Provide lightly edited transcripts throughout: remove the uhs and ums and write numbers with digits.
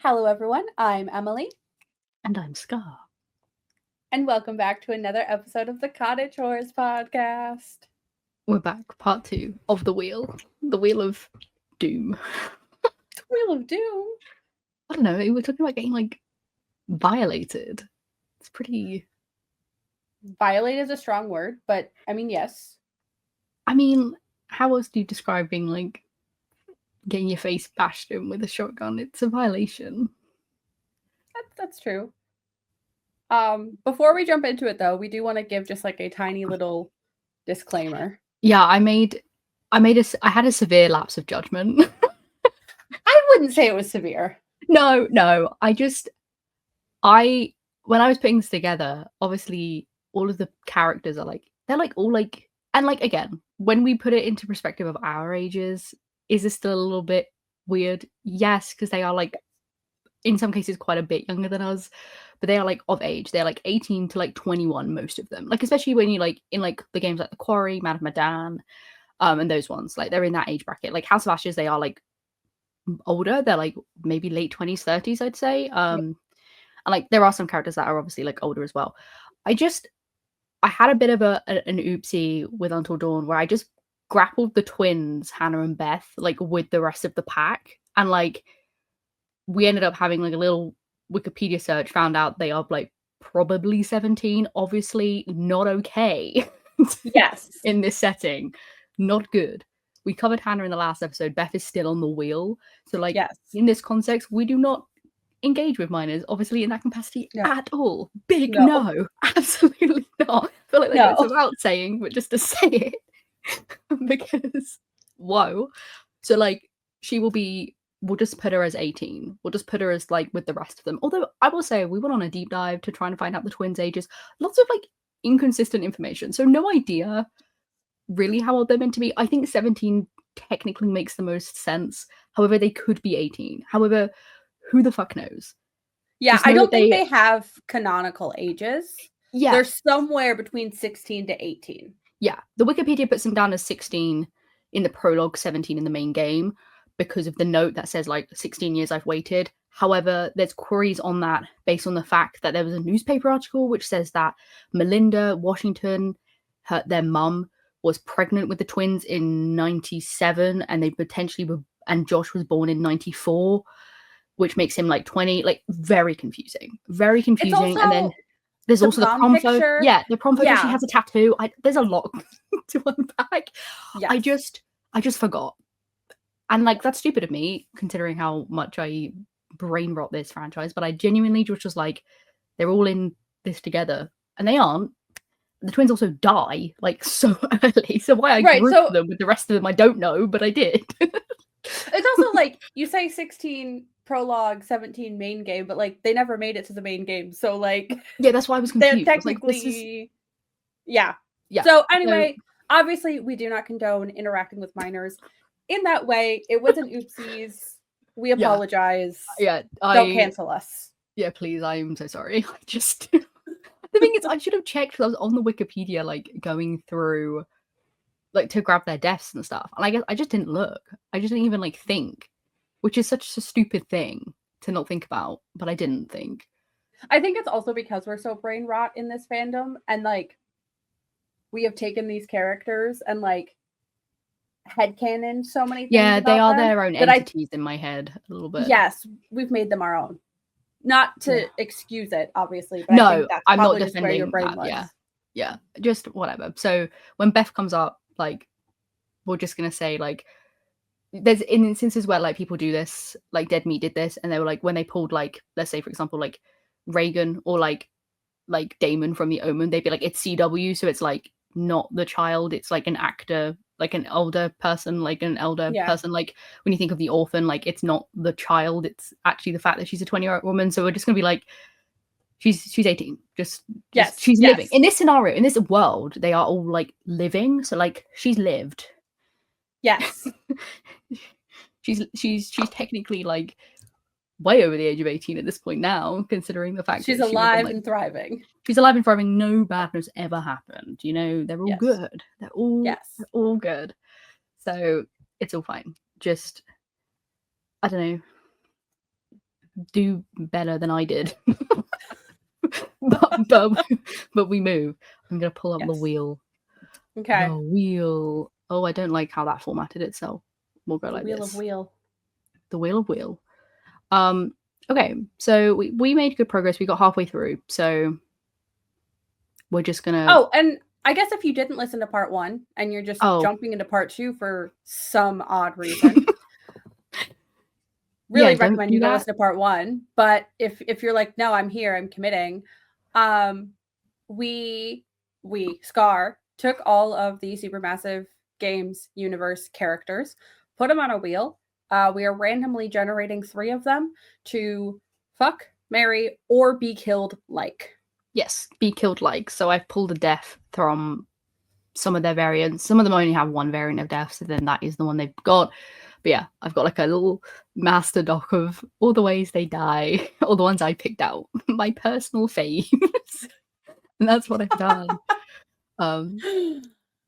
Hello, everyone. I'm Emily, And I'm Scar. and welcome back to another episode of the Cottage Horrors podcast. We're back, part 2 of the Wheel of Doom. The Wheel of Doom. I don't know, we're talking about getting violated. It's pretty. Violate is a strong word, but I mean, yes. I mean, how else do you describe being getting your face bashed in with a shotgun? It's a violation. That's true. Before we jump into it, though, we do want to give just a tiny little disclaimer. Yeah, I had a severe lapse of judgment. I wouldn't say it was severe. No, when I was putting this together, obviously all of the characters are and again, when we put it into perspective of our ages, is this still a little bit weird? Yes, because they are in some cases quite a bit younger than us, but they are of age. They're 18 to 21, most of them. Especially when you in the games like The Quarry, Madame Medan, and those ones, they're in that age bracket. House of Ashes, they are older. They're maybe late 20s, 30s, I'd say. And there are some characters that are obviously older as well. I had a bit of an oopsie with Until Dawn where I just grappled the twins, Hannah and Beth, with the rest of the pack. And we ended up having a little Wikipedia search, found out they are probably 17. Obviously not okay. Yes. In this setting. Not good. We covered Hannah in the last episode. Beth is still on the wheel. So yes. In this context, we do not engage with minors, obviously, in that capacity at all. Big no. Absolutely not. I feel that goes without saying, but just to say it. Because, whoa. So we'll just put her as 18. We'll just put her as with the rest of them. Although I will say, we went on a deep dive to try and find out the twins' ages. Lots of inconsistent information. So no idea really how old they're meant to be. I think 17 technically makes the most sense. However, they could be 18. However, who the fuck knows? Yeah, I don't think they have canonical ages. Yeah. They're somewhere between 16 to 18. Yeah. The Wikipedia puts them down as 16 in the prologue, 17 in the main game, because of the note that says 16 years I've waited. However, there's queries on that based on the fact that there was a newspaper article which says that Melinda Washington, their mum, was pregnant with the twins in 97, and they potentially were, and Josh was born in 94, which makes him 20. Very confusing. And then there's also the prom photo. Yeah, the prom photo. She has a tattoo. There's a lot to unpack. Yes. I just forgot, and that's stupid of me considering how much I brain rot this franchise. But I genuinely just was they're all in this together, and they aren't. The twins also die so early. So why I grouped them with the rest of them, I don't know, but I did. It's also you say 16 prologue, 17 main game, but they never made it to the main game. So yeah, that's why I was confused. They're technically yeah. So anyway, obviously we do not condone interacting with minors in that way. It was an oopsies. We apologize. Yeah, don't cancel us. Yeah, please. I am so sorry. The thing is, I should have checked because I was on the Wikipedia, going through, to grab their deaths and stuff. And I just didn't look. I just didn't even think, which is such a stupid thing to not think about. But I didn't think. I think it's also because we're so brain rot in this fandom, and we have taken these characters and headcanon so many things. Yeah, they are their own entities in my head a little bit. Yes, we've made them our own. Not to excuse it, obviously, but no, I think that's I'm not defending where your brain was. Yeah, just whatever. So when Beth comes up, we're just gonna say there's instances where people do this, Dead Meat did this, and they were when they pulled let's say for example Reagan or Damon from The Omen, they'd be it's CW, so it's not the child, it's an actor, an older person, person, when you think of The Orphan, it's not the child, it's actually the fact that she's a 20-year-old woman. So we're just gonna be she's 18, just she's living in this scenario, in this world. They are all living, so she's lived. Yes. she's technically way over the age of 18 at this point now, considering the fact she's that alive and thriving. She's alive and thriving. No badness ever happened. They're all good. They're all good. So it's all fine. Just, I don't know. do better than I did. but we move. I'm gonna pull up the wheel. Okay. The wheel. Oh, I don't like how that formatted itself. We'll go the like wheel this. Of wheel. The wheel of wheel. Okay, so we made good progress. We got halfway through, so we're just gonna. Oh, and I guess if you didn't listen to part 1 and you're just jumping into part 2 for some odd reason, really recommend you go listen to part 1. But if you're like, no, I'm here, I'm committing. We Scar took all of the Supermassive Games universe characters, put them on a wheel. We are randomly generating 3 of them to fuck, marry, or be killed like. Yes, be killed like. So I've pulled a death from some of their variants. Some of them only have one variant of death, so then that is the one they've got. But yeah, I've got like a little master doc of all the ways they die, all the ones I picked out, my personal faves. And that's what I've done.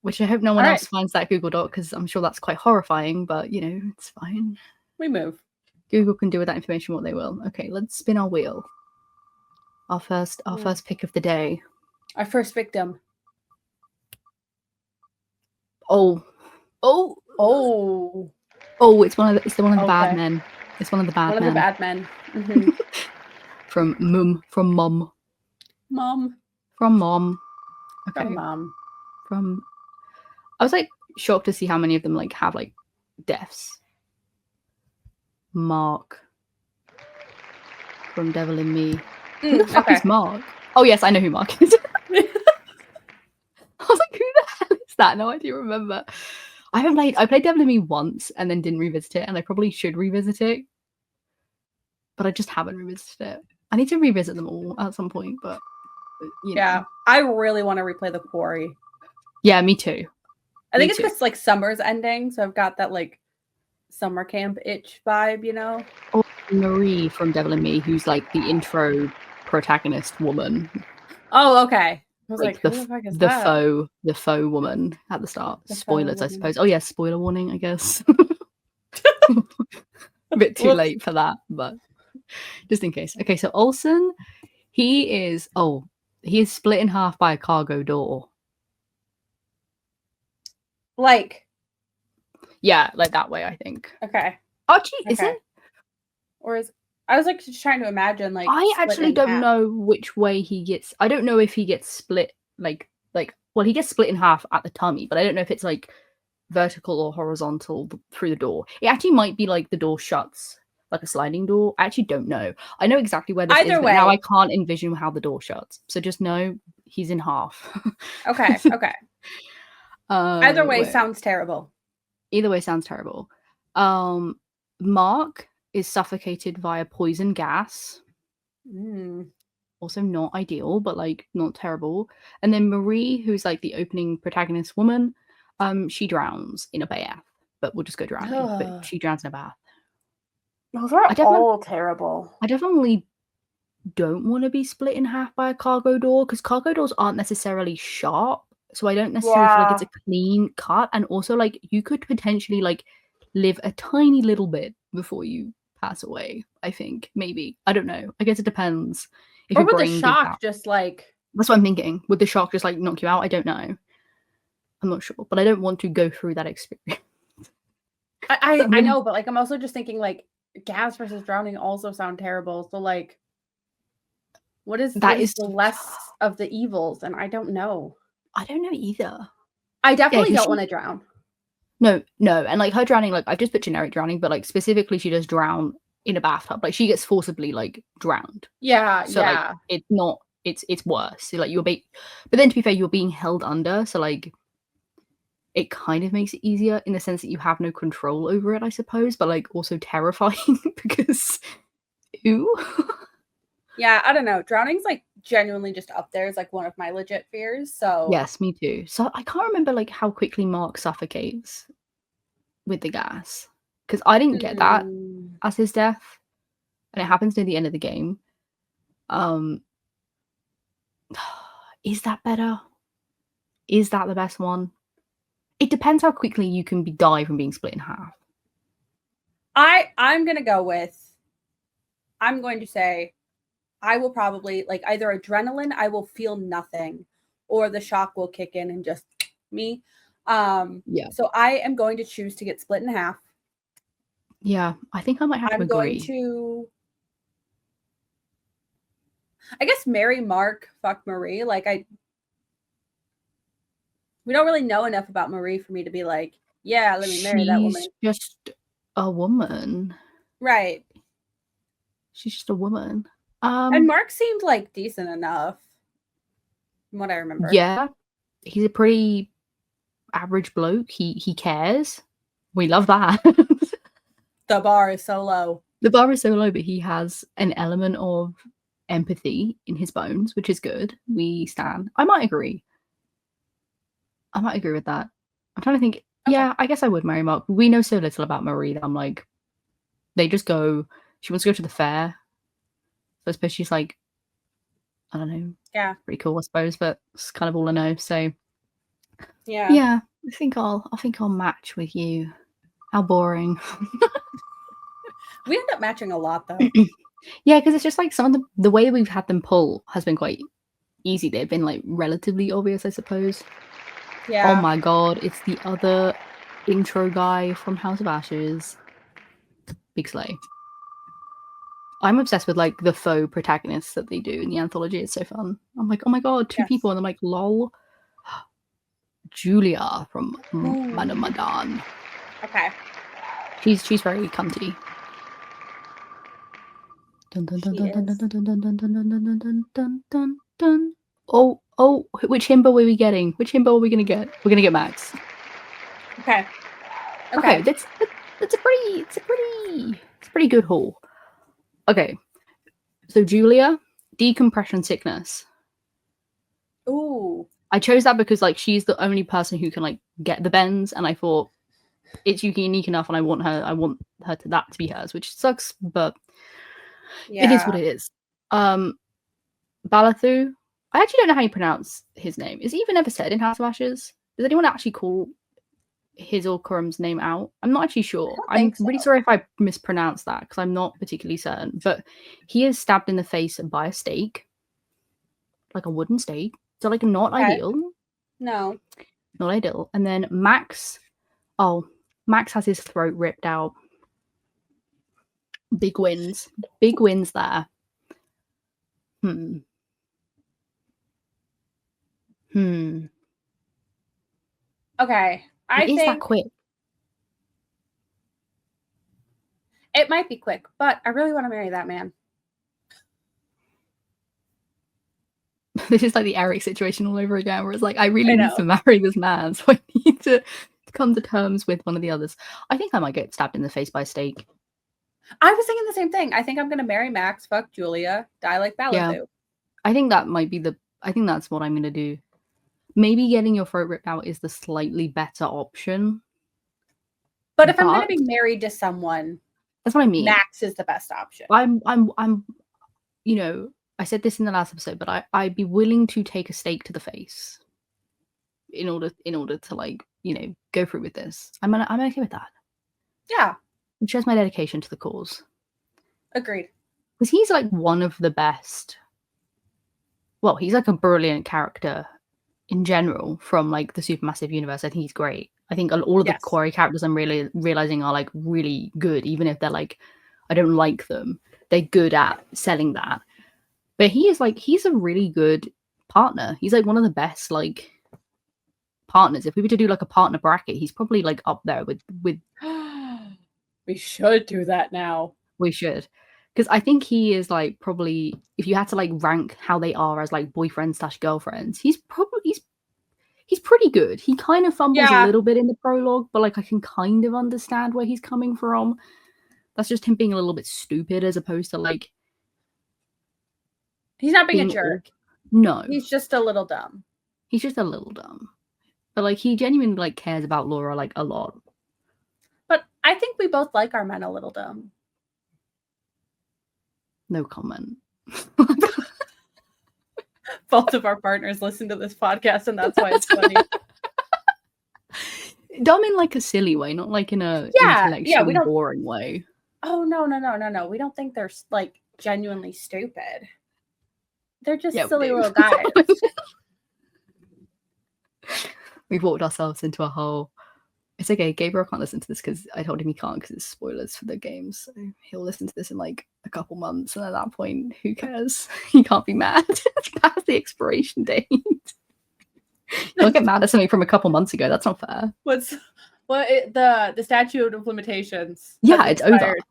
Which I hope no one else finds that Google Doc, because I'm sure that's quite horrifying, but you know, it's fine. We move. Google can do with that information what they will. Okay, let's spin our wheel. Our first pick of the day. Our first victim. Oh, it's one of the bad men. It's one of the bad men. One of the bad men. Mm-hmm. From mom. Okay. From mom. I was like shocked to see how many of them like have like deaths. Mark from Devil in Me. Who the fuck is Mark? Oh yes, I know who Mark is. I was like, who the hell is that? No, I do remember. I played Devil in Me once and then didn't revisit it, and I probably should revisit it. But I just haven't revisited it. I need to revisit them all at some point, but you know. I really want to replay The Quarry. Yeah, me too. I think it's because like summer's ending, so I've got that like summer camp itch vibe, you know. Or Marie from Devil in Me, who's like the intro protagonist woman. Oh, okay. I was like who the fuck is that? The faux woman at the start. Spoilers, I suppose. Oh yeah, spoiler warning, I guess. A bit too late for that, but just in case. Okay, so Olsen, he is split in half by a cargo door. Like, yeah, like that way, I think. Okay. Actually, is it? Or is I was like just trying to imagine like I actually don't know which way he gets. I don't know if he gets split well, he gets split in half at the tummy, but I don't know if it's like vertical or horizontal through the door. It actually might be like the door shuts like a sliding door. I actually don't know. I know exactly where this is, but now I can't envision how the door shuts. So just know he's in half. Okay. Either way sounds terrible. Either way sounds terrible. Mark is suffocated via poison gas. Also not ideal, but like not terrible. And then Marie, who's like the opening protagonist woman, she drowns in a bath. But we'll just go drowning. But she drowns in a bath. Those are all terrible. I definitely don't want to be split in half by a cargo door, because cargo doors aren't necessarily sharp. So I don't necessarily feel like it's a clean cut. And also like you could potentially like live a tiny little bit before you pass away, I think. Maybe. I don't know. I guess it depends. Or would the shock just like... That's what I'm thinking. Would the shock just like knock you out? I don't know. I'm not sure. But I don't want to go through that experience. I know, but like I'm also just thinking like gas versus drowning also sound terrible. So like what is the less of the evils? And I don't know. I don't know either. I definitely don't want to drown. No. And like her drowning, like I've just put generic drowning, but like specifically she does drown in a bathtub. Like she gets forcibly like drowned. Yeah. So like it's not it's worse. So like but then to be fair, you're being held under. So like it kind of makes it easier in the sense that you have no control over it, I suppose, but like also terrifying because ew. Yeah, I don't know. Drowning's like genuinely just up there. It's like one of my legit fears. So yes, me too. So I can't remember like how quickly Mark suffocates with the gas, because I didn't get that as his death, and it happens near the end of the game. Is that better? Is that the best one? It depends how quickly you can die from being split in half. I'm gonna go with I'm going to say I will probably like either adrenaline, I will feel nothing, or the shock will kick in and just me. Yeah. So I am going to choose to get split in half. Yeah, I think I might have to I'm going agree. to, I guess, marry Mark, fuck Marie. Like we don't really know enough about Marie for me to be like, yeah, let me marry that woman. She's just a woman. Right. She's just a woman. And Mark seemed like decent enough, from what I remember. Yeah, he's a pretty average bloke. He cares. We love that. The bar is so low. The bar is so low, but he has an element of empathy in his bones, which is good. We stand. I might agree. I might agree with that. I'm trying to think. Okay. Yeah, I guess I would marry Mark. We know so little about Marie that I'm like, they just go. She wants to go to the fair. So I suppose she's like, I don't know. Yeah. Pretty cool, I suppose, but it's kind of all I know. So Yeah. yeah, I think I'll match with you. How boring. We end up matching a lot though. Yeah, because it's just like some of the way we've had them pull has been quite easy. They've been like relatively obvious, I suppose. Yeah. Oh my god, it's the other intro guy from House of Ashes. Big Slay. I'm obsessed with like the faux protagonists that they do in the anthology. It's so fun. I'm like, oh my god, two people, and I'm like, lol. Julia from Manamadan. Okay. She's very cunty. Dun dun dun dun dun dun dun dun dun dun dun dun dun dun. Oh, which himbo are we getting? Which himbo are we gonna get? We're gonna get Max. Okay. Okay, that's a pretty good haul. Okay, so Julia, decompression sickness. Ooh. I chose that because like she's the only person who can like get the bends, and I thought it's unique enough, and I want her to that to be hers, which sucks, but it is what it is. Balathu. I actually don't know how you pronounce his name. Is he even ever said in House of Ashes? Does anyone actually call his or Kurum's name out? I'm not actually sure. I'm really sorry if I mispronounced that because I'm not particularly certain. But he is stabbed in the face by a stake, like a wooden stake. So like not ideal. No. Not ideal. And then Max. Oh, Max has his throat ripped out. Big wins. Big wins there. Okay. I Is think that quick? it might be quick, but I really want to marry that man. This is like the Eric situation all over again, where it's like, I really need to marry this man, so I need to come to terms with one of the others. I think I might get stabbed in the face by a stake. I was thinking the same thing. I think I'm going to marry Max, fuck Julia, die like Balathu. Yeah. I think that might be I think that's what I'm going to do. Maybe getting your throat ripped out is the slightly better option. But if I'm going to be married to someone, that's what I mean. Max is the best option. I'm you know, I said this in the last episode, but I'd be willing to take a stake to the face in order to like, you know, go through with this. I'm okay with that. Yeah. It shows my dedication to the cause. Agreed. Because he's like one of the best. Well, he's like a brilliant character in general from like the Supermassive universe. I think he's great. I think all of the Quarry characters I'm really realizing are like really good, even if they're like, I don't like them. They're good at selling that. But he's a really good partner. He's like one of the best like partners. If we were to do like a partner bracket, he's probably like up there with We should do that now. We should. Because I think he is like probably, if you had to like rank how they are as like boyfriends / girlfriends, he's pretty good. He kind of fumbles a little bit in the prologue, but like I can kind of understand where he's coming from. That's just him being a little bit stupid as opposed to like. He's not being a jerk. No. He's just a little dumb. He's just a little dumb. But like he genuinely like cares about Laura like a lot. But I think we both like our men a little dumb. No comment. Both of our partners listen to this podcast, and that's why it's funny. Dumb in like a silly way, not like in a intellectually boring way. Oh no! We don't think they're like genuinely stupid. They're just Yeah, we silly do. little guys. We've walked ourselves into a hole. It's okay. Gabriel can't listen to this because I told him he can't because it's spoilers for the games. So he'll listen to this in like a couple months, and at that point, who cares? He can't be mad. It's past the expiration date. He'll get mad at something from a couple months ago. That's not fair. The statute of limitations? Yeah, has it's over. expired.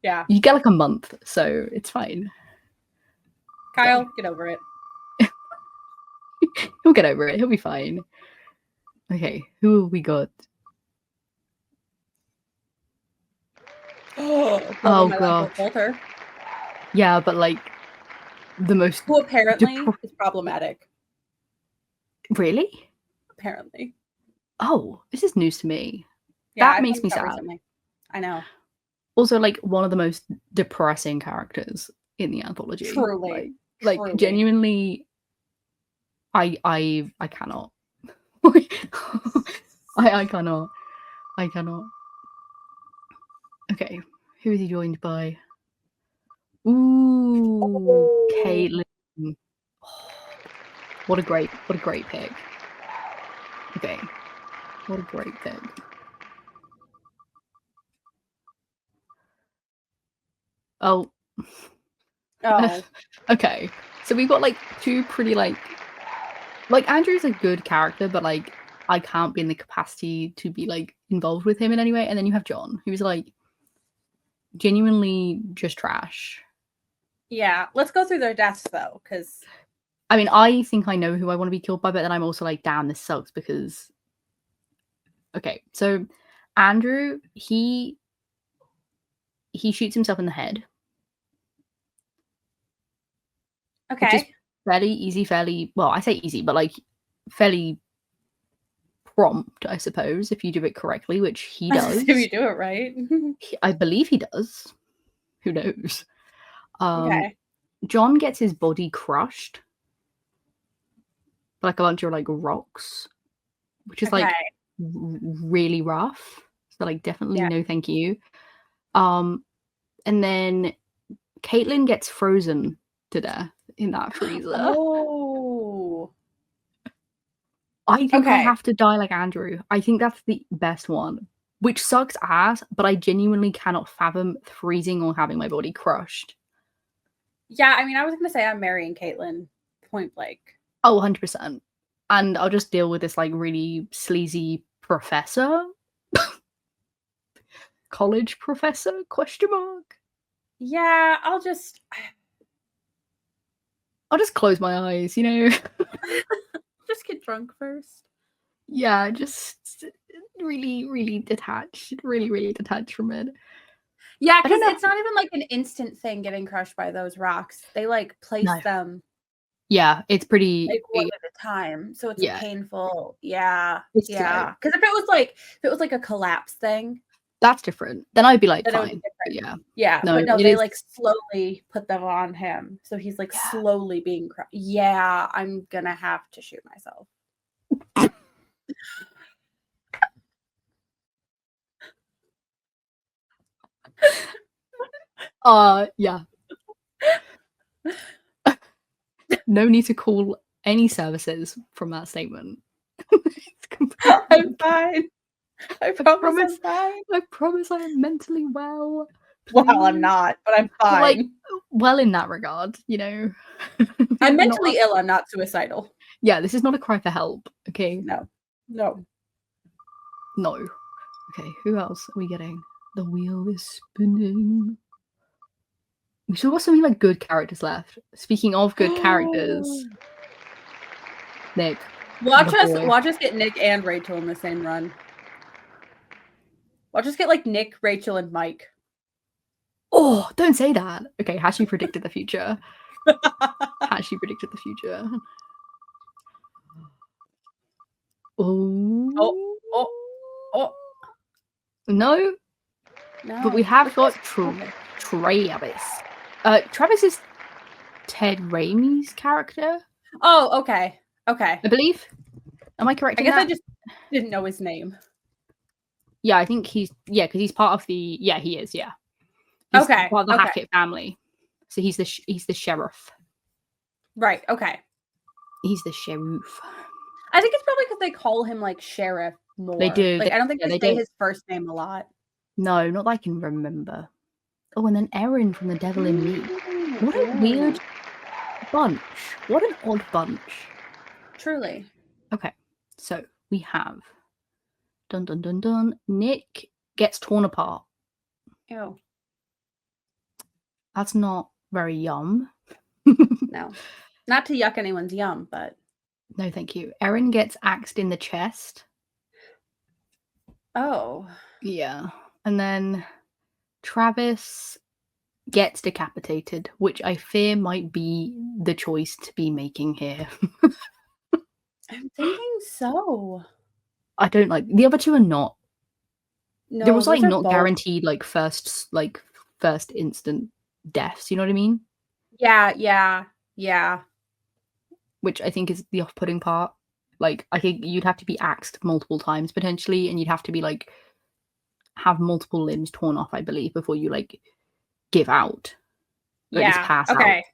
Yeah, You get like a month, so it's fine. Kyle, Okay. get over it. He'll get over it. He'll be fine. Okay, who have we got? Oh God. Walter, Yeah, but like the most. who apparently is problematic. Really? Apparently. Oh, this is news to me. Yeah, That makes me sad. Recently. I know. Also, like one of the most depressing characters in the anthology. Truly. Like Truly. genuinely, I cannot. I cannot. I cannot. Okay, who is he joined by? Ooh, Caitlin. Oh, what a great pick. Okay, what a great pick. Oh. Okay, so we've got like two pretty like Andrew's a good character, but like I can't be in the capacity to be like involved with him in any way. And then you have John, who's like genuinely just trash. Yeah, let's go through their deaths though, because I mean, I think I know who I want to be killed by, but then I'm also like, damn, this sucks because. Okay, so Andrew, he shoots himself in the head. Okay. Which is fairly easy, well, I say easy, but like fairly prompt, I suppose, if you do it correctly, which he does. If you do it right. I believe he does. Who knows? Okay. John gets his body crushed by like a bunch of like rocks, which is like really rough. So like definitely no thank you. And then Caitlin gets frozen to death in that freezer. Oh. I think I have to die like Andrew. I think that's the best one, which sucks ass, but I genuinely cannot fathom freezing or having my body crushed. Yeah, I mean, I was going to say I'm marrying Caitlin, point blank. Oh, 100%. And I'll just deal with this like really sleazy professor. College professor, question mark. Yeah, I'll just close my eyes, you know. Just get drunk first. Yeah, just really detached. Really detached from it. Yeah, because it's not even like an instant thing getting crushed by those rocks. They like place them. Yeah, it's pretty like one at a time. So it's painful. Yeah. It's yeah. Because if it was like a collapse thing. That's different. Then I'd be like, fine. Yeah. Yeah. No, but no, they like slowly put them on him. So he's like slowly being crushed. Yeah, I'm gonna have to shoot myself. Yeah. No need to call any services from that statement. I'm fine. I promise I'm fine. I promise I am mentally well. Please. Well, I'm not, but I'm fine. Like, well, in that regard, you know. I'm mentally ill. I'm not suicidal. Yeah, this is not a cry for help. Okay. No. Okay, who else are we getting? The wheel is spinning. We still got so many like good characters left. Speaking of good characters, Nick. Watch us get Nick and Rachel in the same run. Watch us get like Nick, Rachel, and Mike. Oh, don't say that. Okay, has she predicted the future? Has she predicted the future? Oh. No. But we have got Travis. Travis is Ted Raimi's character. Oh, okay. I believe. Am I correct? I guess I just didn't know his name. Yeah, I think he's because he's part of the he is, yeah. He's part of the Hackett family. So he's the sheriff. Right. Okay. He's the sheriff. I think it's probably because they call him like sheriff more. They do. Like I don't think they say don't. his first name a lot. No, not that I can remember. Oh, and then Erin from The Devil in Me. What a weird bunch. What an odd bunch. Truly. Okay, so we have dun dun dun dun. Nick gets torn apart. Ew. That's not very yum. No. Not to yuck anyone's yum, but no, thank you. Erin gets axed in the chest. oh. Yeah. And then Travis gets decapitated, which I fear might be the choice to be making here. I'm thinking so. I don't like the other two are not. No, There was like those are not both. guaranteed first instant deaths, you know what I mean? Yeah. Which I think is the off-putting part. Like I think you'd have to be axed multiple times potentially, and you'd have to be like have multiple limbs torn off, I believe, before you like give out. Or at least pass okay. out.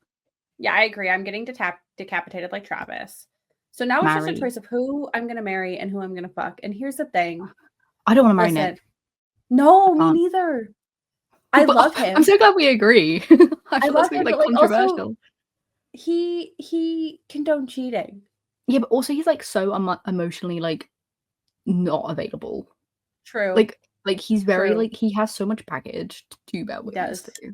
Yeah, I agree. I'm getting decapitated like Travis. So now it's just a choice of who I'm gonna marry and who I'm gonna fuck. And here's the thing. I don't want to marry Nick. No, me neither. I love him. I'm so glad we agree. I love him, like but controversial. Also, he condoned cheating. Yeah, but also he's like so emotionally like not available. True. Like he's very like he has so much baggage to bear witness to.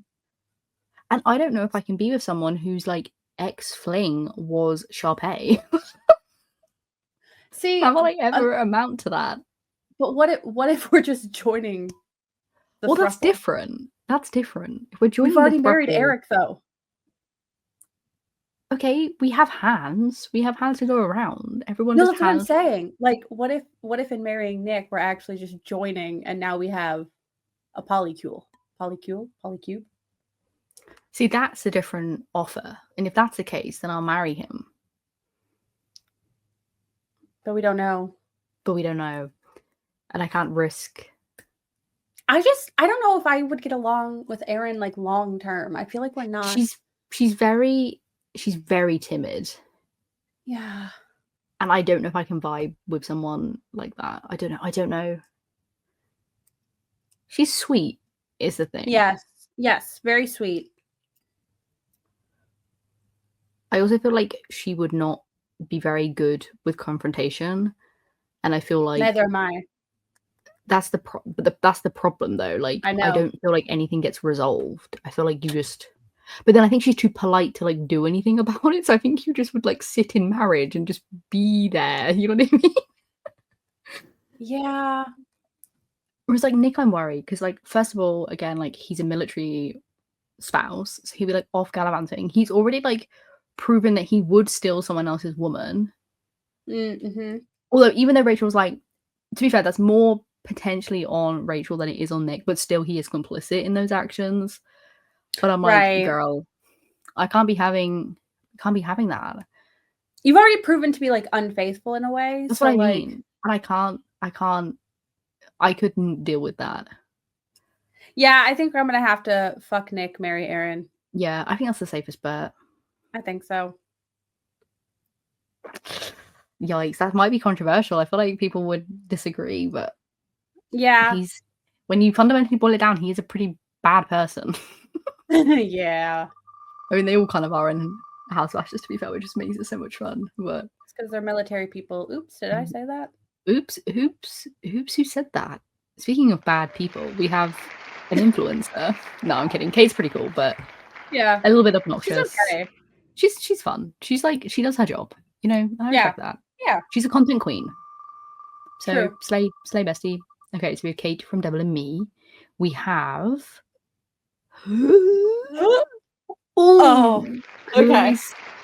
And I don't know if I can be with someone whose like ex-fling was Sharpay. See, how will I ever amount to that? But what if we're just joining the thruple? That's different. That's different. If we're joining We've already married Eric though. Okay, we have hands. We have hands to go around. Everyone no, just that's has... what I'm saying. Like, what if in marrying Nick, we're actually just joining, and now we have a polycule? Polycube? See, that's a different offer. And if that's the case, then I'll marry him. But we don't know. And I can't risk... I don't know if I would get along with Erin, like, long term. I feel like we're not... She's very timid. Yeah. And I don't know if I can vibe with someone like that. I don't know. She's sweet, is the thing. Yes, very sweet. I also feel like she would not be very good with confrontation. And I feel like... Neither am I. That's the problem, though. Like, I don't feel like anything gets resolved. I feel like you just... But then I think she's too polite to like do anything about it. So I think you just would like sit in marriage and just be there. You know what I mean? Yeah. Whereas like Nick, I'm worried because like first of all, again, like he's a military spouse, so he'd be like off gallivanting. He's already like proven that he would steal someone else's woman. Mm-hmm. Although even though Rachel was like, to be fair, that's more potentially on Rachel than it is on Nick, but still he is complicit in those actions. But I'm like, girl, I can't be having that. You've already proven to be like unfaithful in a way. That's what I mean. And I couldn't deal with that. Yeah, I think I'm gonna have to fuck Nick, marry Erin. Yeah, I think that's the safest bet. I think so. Yikes, that might be controversial. I feel like people would disagree, but yeah, when you fundamentally boil it down, he is a pretty bad person. Yeah. I mean, they all kind of are in House Flashes, to be fair, which just makes it so much fun. But it's because they're military people. Oops, did I say that? Oops, who said that? Speaking of bad people, we have an influencer. No, I'm kidding. Kate's pretty cool, but yeah, a little bit obnoxious. She's okay. She's fun. She's like, she does her job. You know, I respect that. Yeah. She's a content queen. So True. slay bestie. Okay, so we have Kate from Devil and Me. We have oh, okay.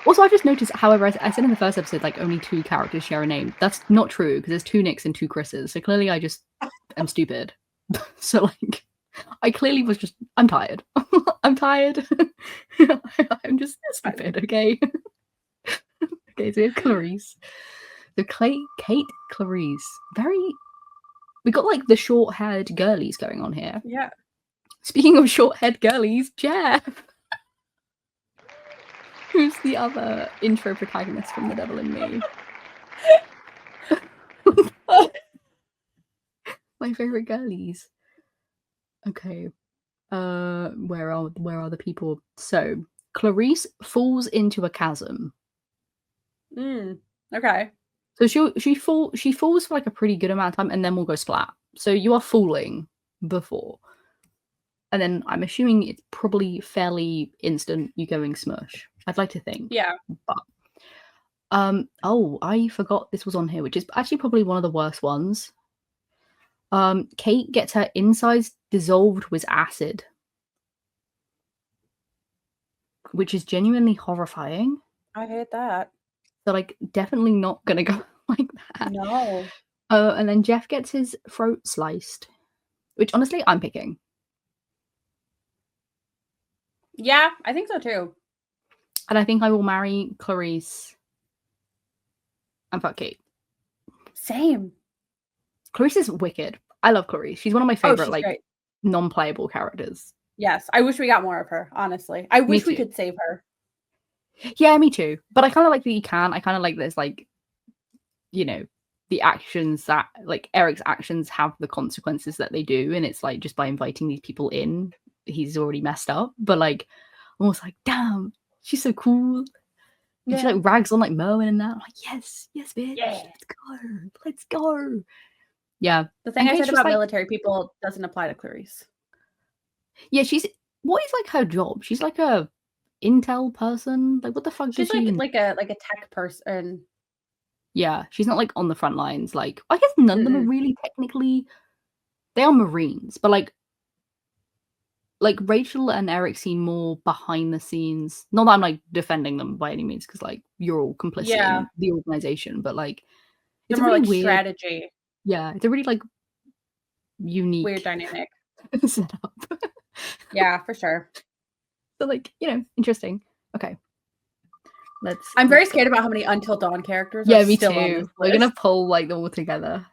Also, I just noticed, however, I said in the first episode, like, only 2 characters share a name. That's not true, because there's 2 Nicks and 2 Chris's. So clearly I just am stupid. So, like, I clearly was just... I'm tired. I'm tired. I'm just stupid, okay? Okay, so we have Clarice. So Kate, Clarice. Very... We got, like, the short-haired girlies going on here. Yeah. Speaking of short-haired girlies, Jeff. Who's the other intro protagonist from The Devil in Me? My favorite girlies. Okay. Where are the people? So Clarice falls into a chasm. Okay. So she falls for like a pretty good amount of time and then will go splat. So you are falling before. And then I'm assuming it's probably fairly instant you going smush. I'd like to think. Yeah. But oh, I forgot this was on here, which is actually probably one of the worst ones. Kate gets her insides dissolved with acid, which is genuinely horrifying. I hate that. So like definitely not gonna go like that. No. And then Jeff gets his throat sliced, which honestly I'm picking. Yeah, I think so too. And I think I will marry Clarice and fuck Kate. Same. Clarice is wicked. I love Clarice. She's one of my favorite like great. non-playable characters. Yes, I wish we got more of her, honestly. I wish we too. could save her. Yeah, me too. But I kind of like that you can. I kind of like this, like, you know, the actions that, like, Eric's actions have the consequences that they do. And it's like, just by inviting these people in, he's already messed up. But, like, I'm almost like, damn, she's so cool. And she, like, rags on, like, Merwin and that. I'm like, yes, bitch. Yeah. Let's go. Yeah. The thing I said about like, military people doesn't apply to Clarice. Yeah, what is, like, her job? She's, like, a intel person. Like, what the fuck She's does she like a tech person. Yeah, she's not like on the front lines. Like, I guess none of them are really technically. They are Marines, but like Rachel and Eric seem more behind the scenes. Not that I'm like defending them by any means, because like you're all complicit in the organization, but like it's more a really like weird strategy. Yeah, it's a really like unique, weird dynamic setup. Yeah, for sure. So like, you know, interesting. Okay. I'm very scared about how many Until Dawn characters yeah, are me still too. on this We're list. gonna pull like them all together.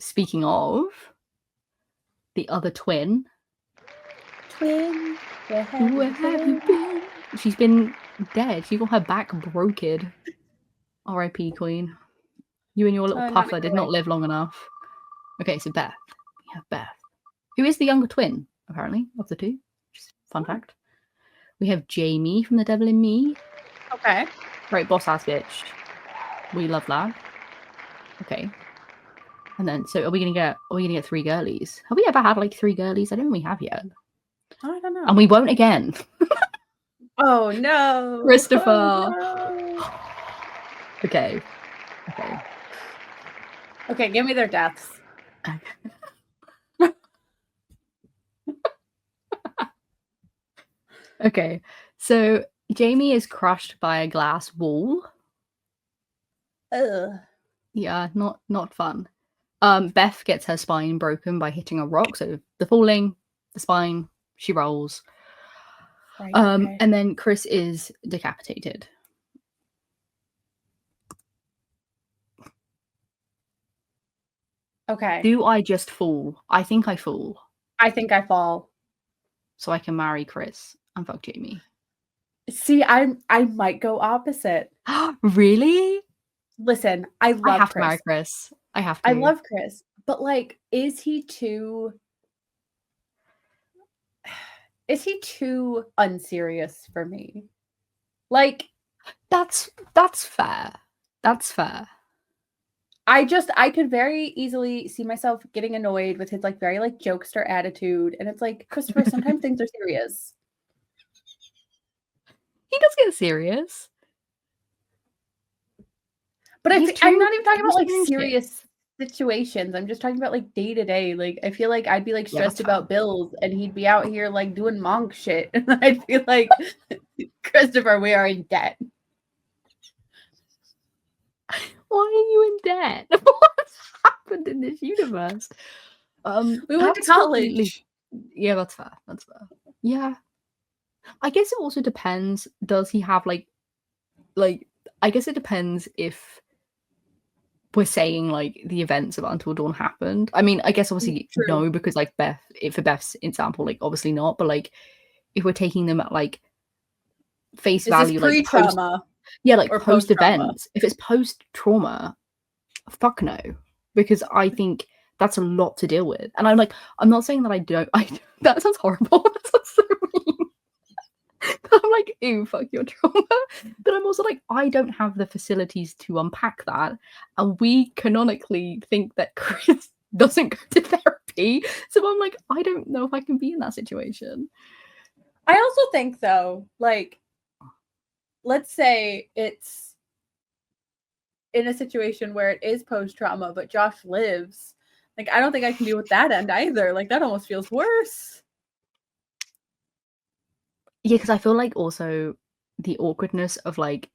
Speaking of the other twin. Twin, where have you been? She's been dead. She got her back broken. R.I.P. Queen. You and your little puffer did not live long enough. Okay, so Beth. We have Beth, who is the younger twin, apparently, of the two. Just fun fact. We have Jamie from The Devil in Me. Okay. Right, boss ass bitch. We love that. Okay. And then, so are we gonna get 3 girlies? Have we ever had like 3 girlies? I don't think we have yet. I don't know. And we won't again. Oh no. Christopher. Oh, no. Okay. Okay, give me their deaths. Okay. So Jamie is crushed by a glass wall. Ugh. Yeah, not fun. Beth gets her spine broken by hitting a rock. So the falling, the spine, she rolls. Right, okay. And then Chris is decapitated. Okay. Do I just fall? I think I fall. I think I fall. So I can marry Chris and fuck Jamie. See, I might go opposite. Really? Listen, I have to marry Chris. I have to. I love Chris, but like, is he too unserious for me? Like, that's fair. That's fair. I could very easily see myself getting annoyed with his like very like jokester attitude, and it's like, Christopher, sometimes things are serious. He does get serious. But I'm not even talking about like serious situations. I'm just talking about like day to day. Like, I feel like I'd be like stressed about bills, and he'd be out here like doing monk shit, and I'd feel like, Christopher, we are in debt. Why are you in debt? What's happened in this universe? We went to college. Yeah, that's fair. That's fair. Yeah. I guess it also depends. Does he have like I guess it depends if we're saying like the events of Until Dawn happened. I mean, I guess obviously no, because like for Beth's example, like obviously not, but like if we're taking them at like face Is value, this like post, pre-trauma like or post post-trauma? events. If it's post trauma, fuck no, because I think that's a lot to deal with. And I'm like, I'm not saying that I don't. That sounds horrible. That sounds so mean. I'm like, ew, fuck your trauma. But I'm also like, I don't have the facilities to unpack that. And we canonically think that Chris doesn't go to therapy. So I'm like, I don't know if I can be in that situation. I also think, though, like, let's say it's in a situation where it is post-trauma, but Josh lives. Like, I don't think I can deal with that end either. Like, that almost feels worse. Yeah, because I feel like also the awkwardness of like,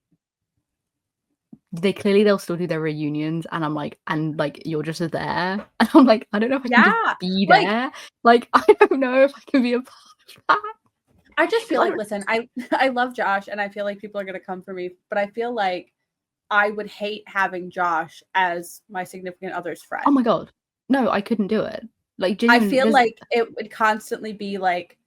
they'll still do their reunions, and I'm like, and like you're just there, and I'm like, I don't know if I can just Yeah, be like, there. Like, I don't know if I can be a part of that. I just feel 'Cause like, listen, I love Josh, and I feel like people are gonna come for me, but I feel like I would hate having Josh as my significant other's oh friend. my god, no, I couldn't do it. Like, I genuinely, feel there's like it would constantly be like,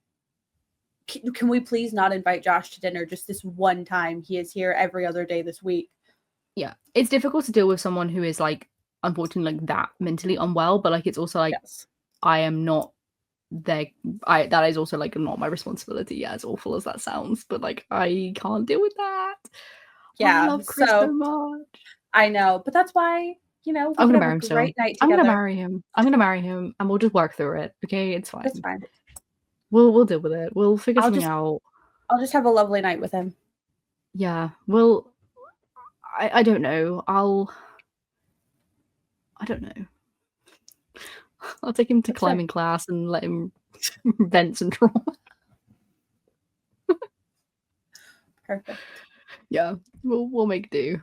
can we please not invite Josh to dinner just this one time? He is here every other day this week. yeah, it's difficult to deal with someone who is like, unfortunately, like that mentally unwell, but like it's also like, Yes. I am not there. That is also like not my responsibility. Yeah, as awful as that sounds, but like I can't deal with that. I Yeah. love Chris so So much. I know, but that's why, we I'm could gonna have marry a him still. great night I'm gonna together. marry him. I'm gonna marry him, and we'll just work through it. Okay, it's fine. That's fine. We'll deal with it. We'll figure I'll something just out. I'll just have a lovely night with him. Yeah. Well, I don't know. I don't know. I'll take him to That's fair. climbing class and let him vent some trauma. Perfect. Yeah, we'll make do.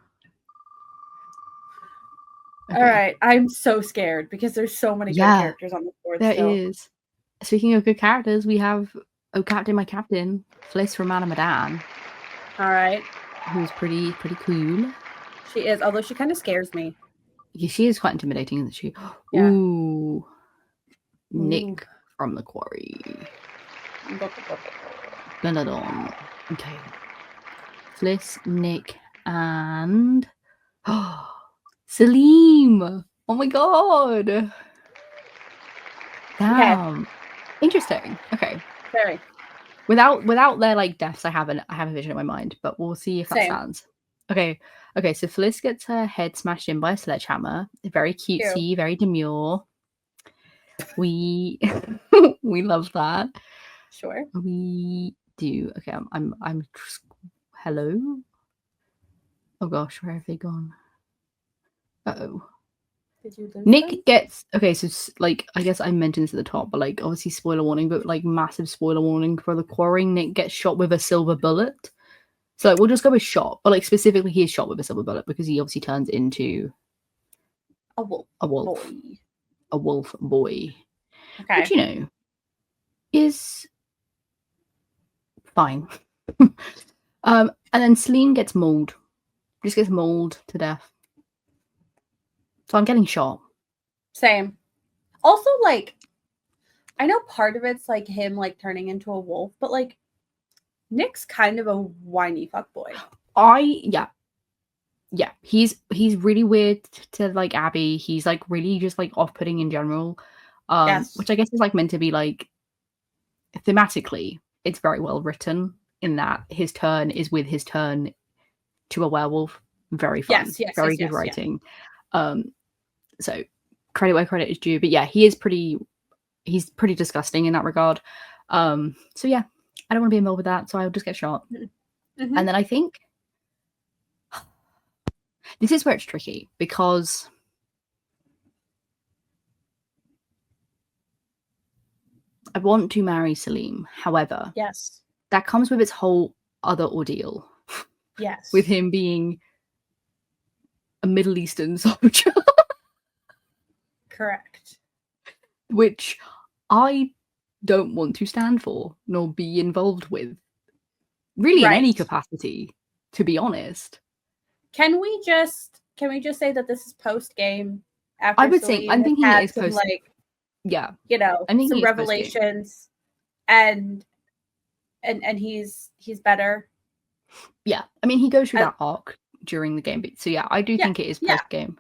All right. I'm so scared because there's so many good Yeah, characters on the board there still. is. Speaking of good characters, we have Oh Captain, My Captain, Fliss from Madan, All right. who's pretty cool. She is, although she kind of scares me. Yeah, she is quite intimidating, isn't she? Yeah. Ooh. Nick Ooh. from the Quarry. Dun-dun-dun. Okay. Fliss, Nick, and Salim. Oh my god. Damn. Okay. Interesting. Okay. Very. Without their like deaths, I have a vision in my mind, but we'll see if that Same. stands. Okay. Okay, so Fliss gets her head smashed in by a sledgehammer. Very cutesy, Ew. very demure. We we love that. Sure. We do. Okay, I'm hello? Oh gosh, where have they gone? Uh-oh. Did you lose them? Nick gets okay, so like I guess I mentioned this at the top, but like obviously spoiler warning, but like massive spoiler warning for the Quarry. Nick gets shot with a silver bullet. So like, we'll just go with shot, but like specifically he is shot with a silver bullet because he obviously turns into a wolf. a wolf. Boy. A wolf boy. Okay. Which, you know, is fine. And then Celine gets mauled. Just gets mauled to death. So I'm getting shot. Same. Also, like, I know part of it's like him like turning into a wolf, but like Nick's kind of a whiny fuckboy. Yeah, he's really weird to like Abby. He's like really just like off-putting in general. Yes. Which I guess is like meant to be like thematically, it's very well written in that his turn is with his turn to a werewolf. Very fun. Yes. Very good writing. So credit where credit is due. But yeah, he's pretty disgusting in that regard. So yeah, I don't want to be involved with that, so I'll just get shot. Mm-hmm. And then I think this is where it's tricky because I want to marry Salim. However, Yes. that comes with its whole other ordeal. Yes. With him being a Middle Eastern soldier. Correct. Which I don't want to stand for nor be involved with. Really, in any capacity, to be honest. Can we just say that this is post game? After I would say I'm thinking it is some, post. like, Yeah, I'm some revelations, and he's better. Yeah, I mean, he goes through I- that arc during the game, so yeah, I do yeah, think it is yeah, post game.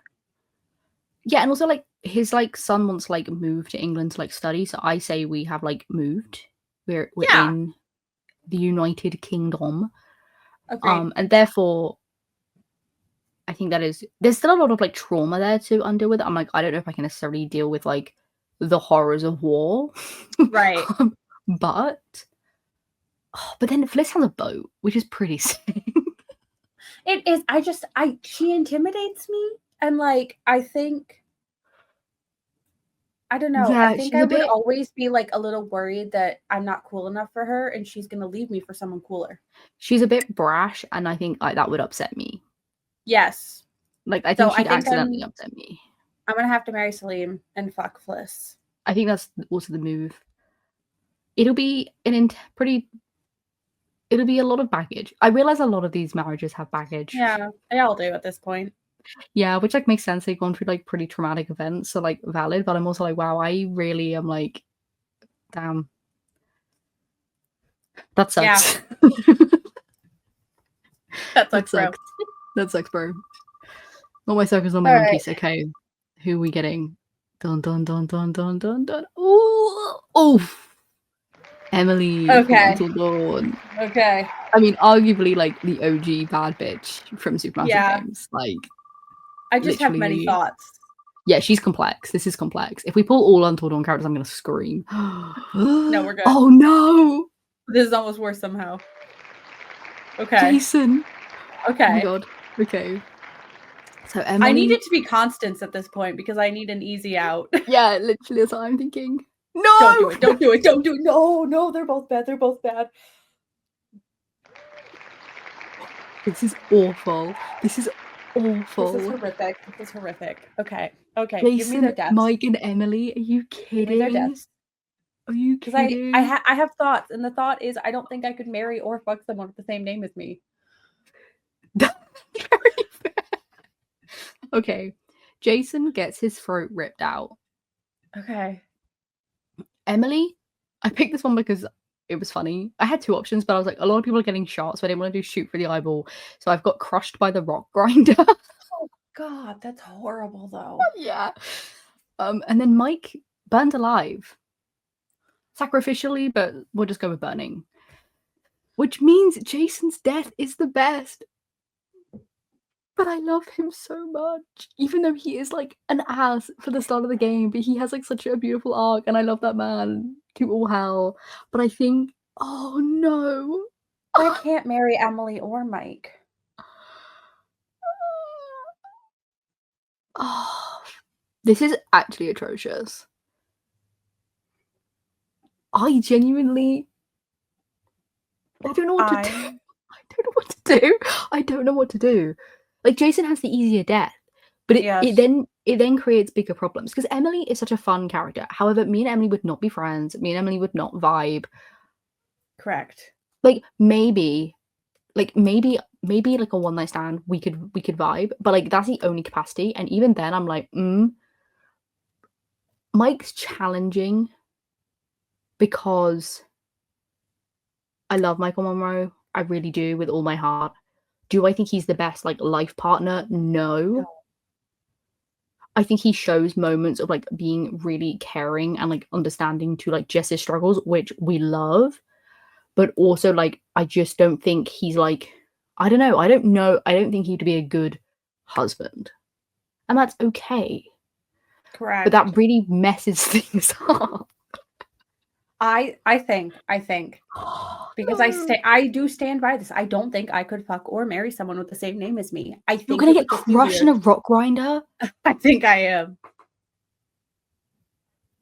Yeah, and also like his like son wants to like move to England to like study, so I say we have like moved. We're yeah. in the United Kingdom, Agreed. and therefore I think there's still a lot of like trauma there to undo with. I'm like, I don't know if I can necessarily deal with like the horrors of war, Right. but but then Fliss has a boat, which is pretty sick. It is. She intimidates me. And like, I don't know. I Yeah, think she's I a would bit. always be like a little worried that I'm not cool enough for her and she's going to leave me for someone cooler. She's a bit brash, and I think like that would upset me. Yes. Like I So think she'd accidentally upset me. I'm going to have to marry Salim and fuck Fliss. I think that's also the move. It'll be pretty. It'll be a lot of baggage. I realize a lot of these marriages have baggage. Yeah, they all do at this point. Yeah, which like makes sense. They've gone through like pretty traumatic events, so like valid. But I'm also like, wow, I really am like, damn, that Yeah, sucks. that's That like, bro. sucks. That sucks, bro. Not my circus, not my All right. monkeys. Okay, who are we getting? Dun dun dun dun dun dun dun. Ooh, oof. Emily from Okay. Until Dawn. Okay. I mean, arguably like the OG bad bitch from Supermassive Yeah. Games. Like, I just have many literally. thoughts. Yeah, she's complex. This is complex. If we pull all Until Dawn characters, I'm gonna scream. No, we're good. Oh no! This is almost worse somehow. Okay. Jason. Okay. Oh my god. Okay. So Emily. I need it to be Constance at this point because I need an easy out. Yeah, literally that's what I'm thinking. No! Don't do it. Don't do it. Don't do it. No, no, they're both bad. They're both bad. This is awful. This is awful. This is horrific. This is horrific. Okay. Okay. Jason, give me their deaths. Mike, and Emily. Are you Give me their kidding? deaths. Are you Because kidding? I have thoughts, and the thought is I don't think I could marry or fuck someone with the same name as me. Very fair. Okay. Jason gets his throat ripped out. Okay. Emily, I picked this one because it was funny. I had two options, but I was like, a lot of people are getting shot, so I didn't want to do shoot for the eyeball. So I've got crushed by the rock grinder. Oh God, that's horrible though. Yeah. And then Mike burned alive. Sacrificially, but we'll just go with burning. Which means Jason's death is the best. But I love him so much. Even though he is like an ass for the start of the game, but he has like such a beautiful arc, and I love that man to all hell. But I think, oh no. I can't marry Emily or Mike. Oh, this is actually atrocious. I genuinely I don't know what to do. I don't know what to do. I don't know what to do. Like Jason has the easier death, but it then creates bigger problems because Emily is such a fun character. However, me and Emily would not be friends. Me and Emily would not vibe. Correct. Like maybe like a one night stand we could vibe, but like that's the only capacity, and even then I'm like Mike's challenging because I love Michael Monroe. I really do with all my heart. Do I think he's the best like life partner? No. I think he shows moments of like being really caring and like understanding to like Jess's struggles, which we love. But also like I just don't think he's like I don't know. I don't think he'd be a good husband. And that's okay. Correct. But that really messes things up. I think because I do stand by this. I don't think I could fuck or marry someone with the same name as me. I think You're gonna get crushed in a rock grinder? I think I am.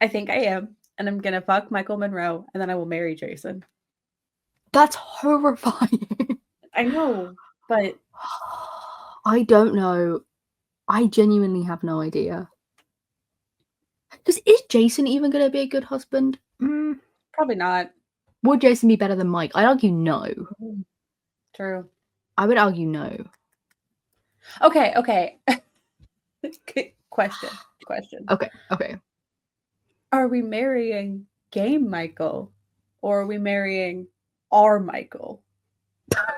And I'm gonna fuck Michael Monroe, and then I will marry Jason. That's horrifying. I know, but I don't know. I genuinely have no idea. Is Jason even going to be a good husband? Probably not. Would Jason be better than Mike? I'd argue no. True. I would argue no. Okay. Question. Okay. Are we marrying Game Michael, or are we marrying our Michael?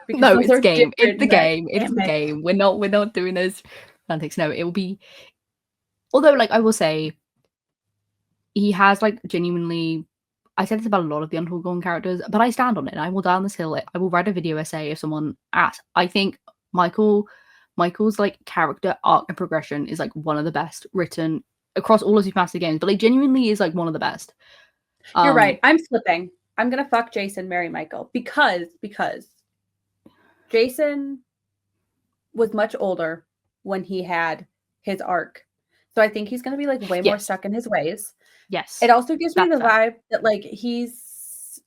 because No, those it's are game. It's different the in that game. It's the anime. game. We're not doing those antics. No, it will be. Although, like, I will say, he has like genuinely. I said this about a lot of the Untold characters, but I stand on it. I will die on this hill. I will write a video essay if someone asks. I think Michael's like character arc and progression is like one of the best written across all of Supermassive Games, but like genuinely is like one of the best. You're right. I'm flipping. I'm gonna fuck Jason, marry Michael because Jason was much older when he had his arc. So I think he's gonna be like way more Yes. stuck in his ways. Yes. It also gives me That's the fair. vibe that like he's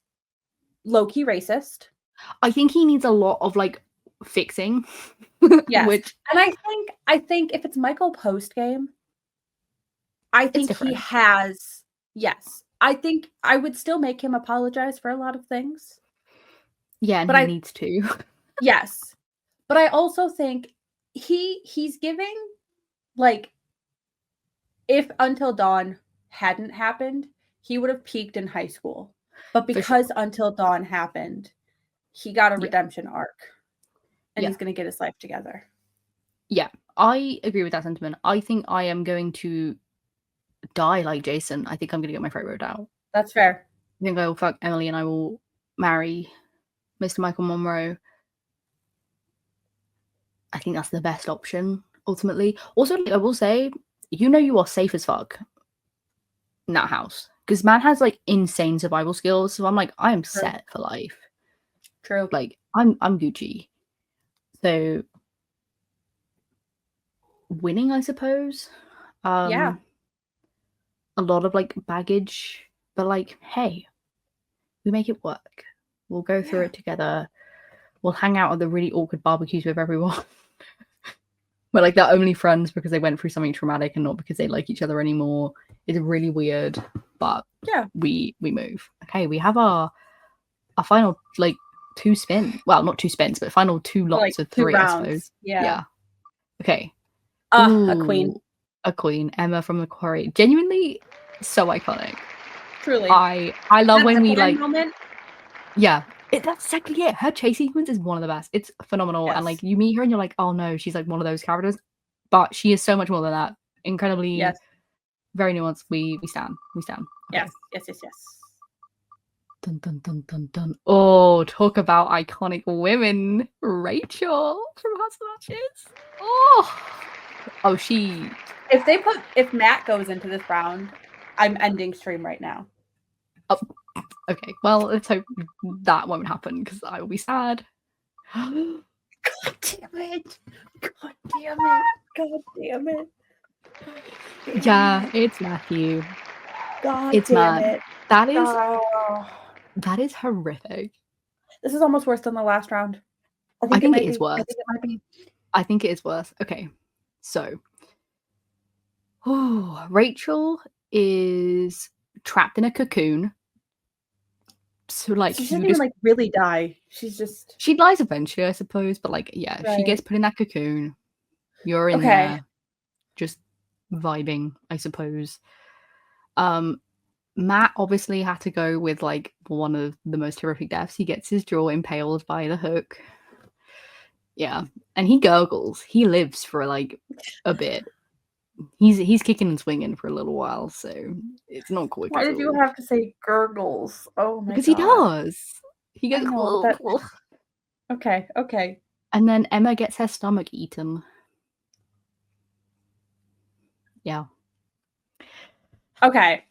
low-key racist. I think he needs a lot of like fixing. Yes. Which And I think if it's Michael post game, I it's think he different. has yes. I think I would still make him apologize for a lot of things. Yeah, and But he needs to. yes. But I also think he's giving like if Until Dawn hadn't happened, he would have peaked in high school. But For because sure. Until Dawn happened, he got a Yeah. redemption arc. And Yeah. he's going to get his life together. Yeah, I agree with that sentiment. I think I am going to die like Jason. I think I'm going to get my throat ripped out. That's fair. I think I will fuck Emily and I will marry Mr. Michael Monroe. I think that's the best option, ultimately. Also, like, I will say, you know you are safe as fuck in that house. Because man has, like, insane survival skills. So I'm like, I am True. set for life. True. Like, I'm Gucci. So, winning, I suppose. Yeah. A lot of, like, baggage. But, like, hey, we make it work. We'll go through it together. We'll hang out at the really awkward barbecues with everyone. But like they're only friends because they went through something traumatic and not because they like each other anymore. It's really weird, but yeah, we move. Okay, we have our final like 2 spins. Well, not 2 spins, but final 2 lots like of 2 3, rounds. I suppose. Yeah. Okay. A queen. A queen. Emma from the Quarry. Genuinely so iconic. Truly. I love when we like moment. Yeah. That's exactly it. Her chase sequence is one of the best. It's phenomenal. Yes. And like you meet her and you're like, oh no, she's like one of those characters. But she is so much more than that. Incredibly very nuanced. We stand. We stand. Okay. Yes. Dun dun dun dun dun. Oh, talk about iconic women. Rachel from House of Ashes. Oh, she. If Matt goes into this round, I'm ending stream right now. Oh, okay. Well, let's hope that won't happen because I will be sad. God damn it! Yeah, it's Matthew. It's mad. That is horrific. This is almost worse than the last round. I think it is worse. I think it might be. I think it is worse. Okay, so Rachel is trapped in a cocoon. So like she doesn't even like really die. She dies eventually, I suppose. But like, yeah, she gets put in that cocoon. You're in there, just vibing, I suppose. Matt obviously had to go with like one of the most horrific deaths. He gets his jaw impaled by the hook. Yeah, and he gurgles. He lives for like a bit. He's kicking and swinging for a little while, so it's not quick. Why did you have to say gurgles? Oh my because god! He does. He goes. Okay. And then Emma gets her stomach eaten. Yeah. Okay.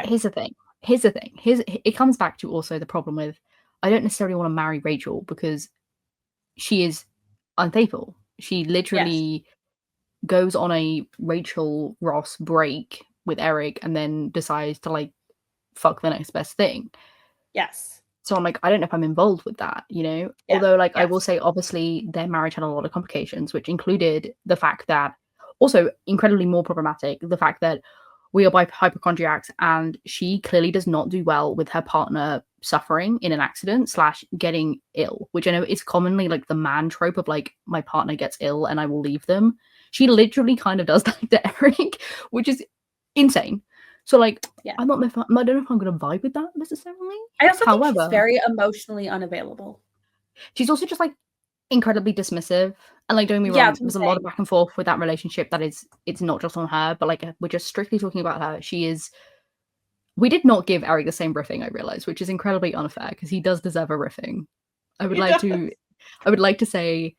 Here's the thing. It comes back to also the problem with I don't necessarily want to marry Rachel because she is unfaithful. She literally goes on a Rachel Ross break with Eric and then decides to like fuck the next best thing. Yes. So I'm like, I don't know if I'm involved with that, you know? Yeah. Although like I will say obviously their marriage had a lot of complications, which included the fact that also incredibly more problematic, the fact that we are hypochondriacs and she clearly does not do well with her partner suffering in an accident / getting ill, which I know is commonly like the man trope of like my partner gets ill and I will leave them. She literally kind of does that to Eric, which is insane. So like, I don't know if I'm going to vibe with that necessarily. I also think she's very emotionally unavailable. She's also just like incredibly dismissive. And like, don't get me Yeah, wrong, that's what I'm there's a lot of saying. back and forth with that relationship. It's not just on her, but like we're just strictly talking about her. She is. We did not give Eric the same riffing, I realize, which is incredibly unfair because he does deserve a riffing. I would He like does. to. I would like to say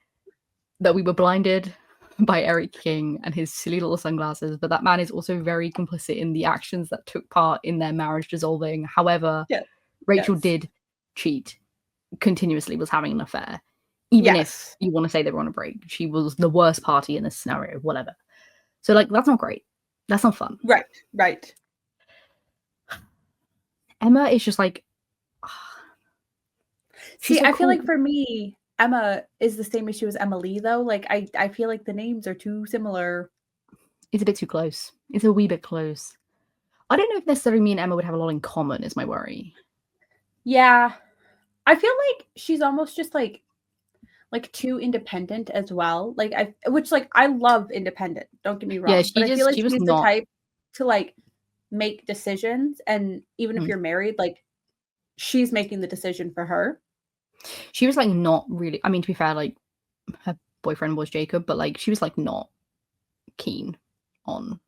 that we were blinded by Eric King and his silly little sunglasses, but that man is also very complicit in the actions that took part in their marriage dissolving. However, Yes. Rachel Yes. did cheat, continuously was having an affair. Even if Yes. you want to say they were on a break, she was the worst party in this scenario, whatever. So, like, that's not great. That's not fun. Right. Right. Emma is just like, she's See, so I feel cool. like for me, Emma is the same issue as Emily, though. Like, I feel like the names are too similar. It's a bit too close. It's a wee bit close. I don't know if necessarily me and Emma would have a lot in common, is my worry. Yeah. I feel like she's almost just like too independent as well. Like which like I love independent, don't get me Yeah, wrong, but I feel like she was she's the not. type to like make decisions, and even if Hmm. you're married, like she's making the decision for her. She was like not really. I mean, to be fair, like her boyfriend was Jacob, but like she was like not keen on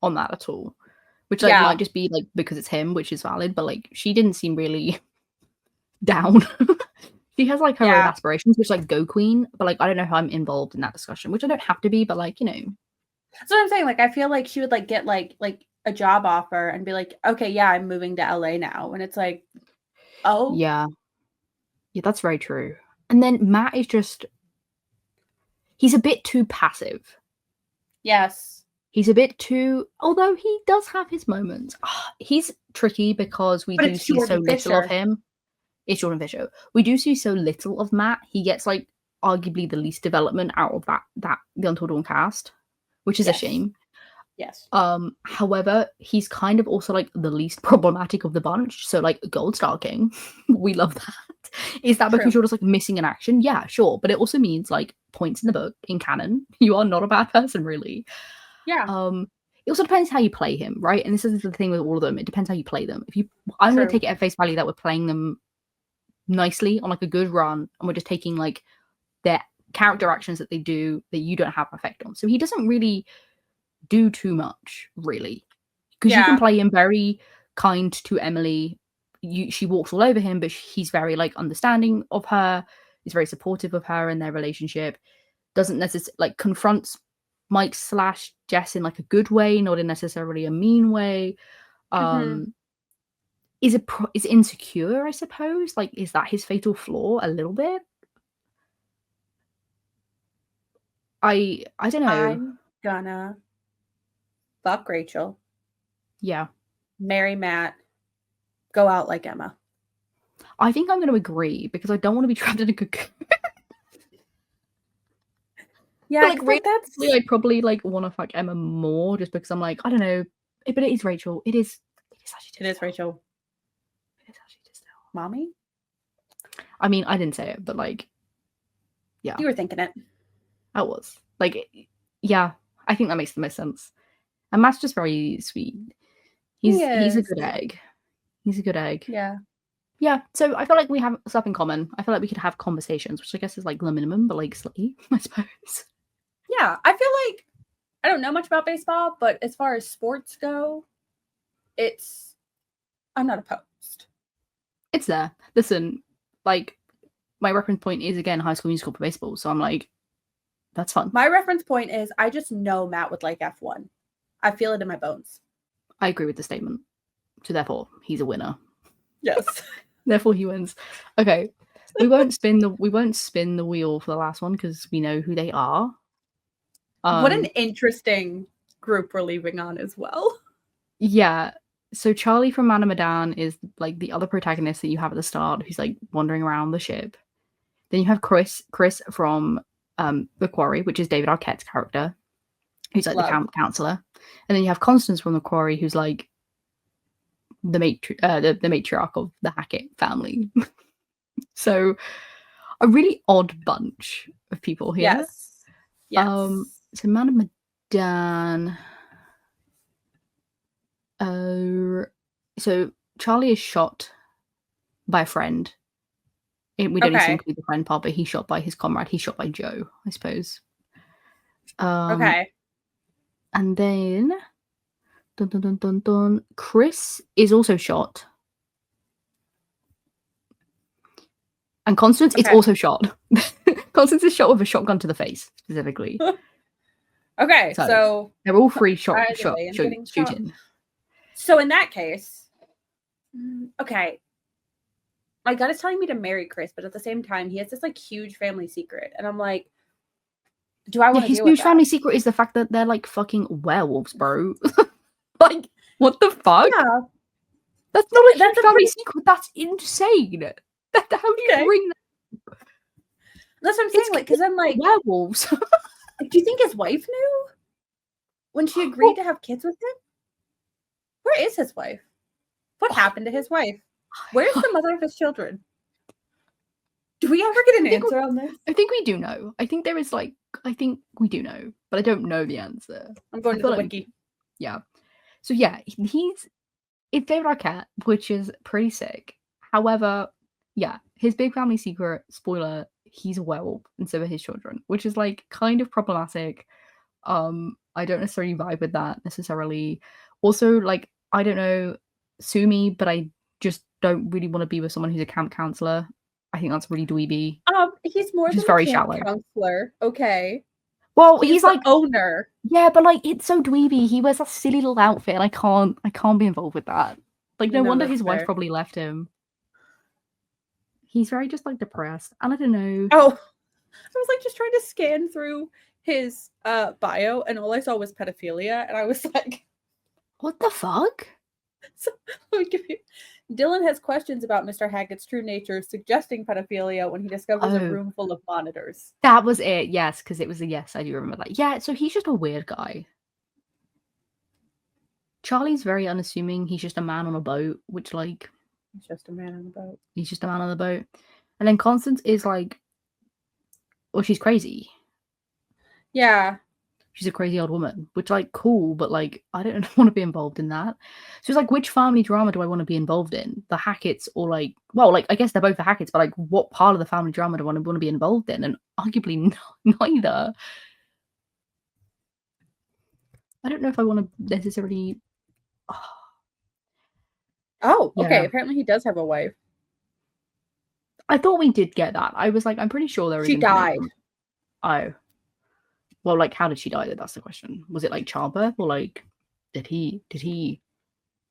that at all. Which like might Yeah. just be like because it's him, which is valid, but like she didn't seem really down. She has like her own Yeah. aspirations, which like go queen, but like I don't know how I'm involved in that discussion, which I don't have to be, but like, you know. That's what I'm saying. Like I feel like she would like get like a job offer and be like, okay, yeah, I'm moving to LA now. And it's like, oh, Yeah. Yeah, that's very true. And then Matt is just he's a bit too passive. yes. He's a bit too although he does have his moments. He's tricky because we But do it's see so Jordan little of Fisher. him. It's Jordan Fisher. We do see so little of Matt. He gets like arguably the least development out of that the Until Dawn cast, which is a Yes. shame. Yes. However, he's kind of also like the least problematic of the bunch. So like Gold Star King, we love that. Is that because True. you're just like missing an action? Yeah, sure. But it also means like points in the book in canon. You are not a bad person, really. Yeah. It also depends how you play him, right? And this is the thing with all of them. It depends how you play them. If you I'm gonna True. take it at face value that we're playing them nicely on like a good run, and we're just taking like their character actions that they do that you don't have effect on. So he doesn't really do too much, really. Because you can Yeah. play him very kind to Emily. She walks all over him, but he's very like understanding of her. He's very supportive of her and their relationship. Doesn't necessarily like confronts Mike slash Jess in like a good way, not in necessarily a mean way. Hmm. Um, is insecure, I suppose. Like, is that his fatal flaw a little bit? I don't know. I'm gonna fuck Rachel, Yeah, marry Matt, go out like Emma. I think I'm going to agree because I don't want to be trapped in a cocoon. Yeah, But like because like realistically, that's I'd probably like want to fuck Emma more just because I'm like, I don't know. But it is Rachel. It is how she it does is still. Rachel. It is how she does still. Mommy? I mean, I didn't say it, but like, yeah, You were thinking it. I was. Like, yeah, I think that makes the most sense. And Matt's just very sweet. He He's a is. good egg. He's a good egg. Yeah. Yeah, so I feel like we have stuff in common. I feel like we could have conversations, which I guess is like the minimum, but like slightly, I suppose. Yeah. I feel like I don't know much about baseball, but as far as sports go, it's I'm not opposed. It's there. Listen, like my reference point is again High School Musical for baseball, so I'm like, that's fun. My reference point is I just know Matt would like F1. I feel it in my bones. I agree with the statement. So therefore, he's a winner. Yes. Therefore, he wins. Okay, we won't spin the wheel for the last one because we know who they are. What an Um, interesting group we're leaving on as well. yeah. So Charlie from Manamadan is like the other protagonist that you have at the start, who's like wandering around the ship. Then you have Chris from The Quarry, which is David Arquette's character, who's like the Love. camp counselor. And then you have Constance from The Quarry, who's like the matriarch of the Hackett family. So a really odd bunch of people here. Yes. Yes. So Man Madan. So Charlie is shot by a friend We don't need to Okay. include the friend part, but he's shot by his comrade. He's shot by Joe, I suppose. Okay. And then dun, dun, dun, dun, dun, Chris is also shot. And Constance is Okay. also shot. Constance is shot with a shotgun to the face, specifically. Okay, so they're all three either way, I'm getting shot. shooting. So in that case, okay, my gut is telling me to marry Chris, but at the same time, he has this like huge family secret, and I'm like, do I want to his deal with huge that? family secret is the fact that they're like fucking werewolves, bro. Like, what the fuck? Yeah, that's not a that's huge family secret. That's insane. How do you bring that? That's what I'm saying. Like, because I'm like, werewolves. do you think his wife knew when she agreed to have kids with him? Where is his wife? What happened to his wife? Where's the mother of his children? Do we ever get an answer on this? I think we do know. I think there is like, I think we do know, but I don't know the answer. I'm going to the wiki. Yeah. So yeah, he's in favorite cat, which is pretty sick. However, yeah, his big family secret, spoiler, he's a werewolf and so are his children, which is like kind of problematic. I don't necessarily vibe with that necessarily. Also, like, I don't know, sue me, but I just don't really want to be with someone who's a camp counselor. I think that's really dweeby. He's more than very a camp shallow counselor. Okay. Well, he's like owner. Yeah, but like it's so dweeby. He wears a silly little outfit, and I can't be involved with that. Like, no wonder his wife probably left him. He's very just like depressed, and I don't know. Oh, I was like just trying to scan through his bio, and all I saw was pedophilia, and I was like, what the fuck? So, let me give you. Dylan has questions about Mr. Hackett's true nature, suggesting pedophilia when he discovers a room full of monitors. That was it, yes, because it was a yes. I do remember that. Yeah, so he's just a weird guy. Charlie's very unassuming. He's just a man on a boat, which like he's just a man on a boat. He's just a man on the boat. And then Constance is like, well, she's crazy. Yeah. She's a crazy old woman, which like cool, but like I don't want to be involved in that. So it's like, which family drama do I want to be involved in? The Hacketts or like, well, like I guess they're both the Hacketts, but like what part of the family drama do I want to be involved in? And arguably neither. I don't know if I want to necessarily. Oh, okay. Yeah. Apparently he does have a wife. I thought we did get that. I was like, I'm pretty sure there was. She died. Oh. Well, like, how did she die? That's the question. Was it like childbirth, or like, did he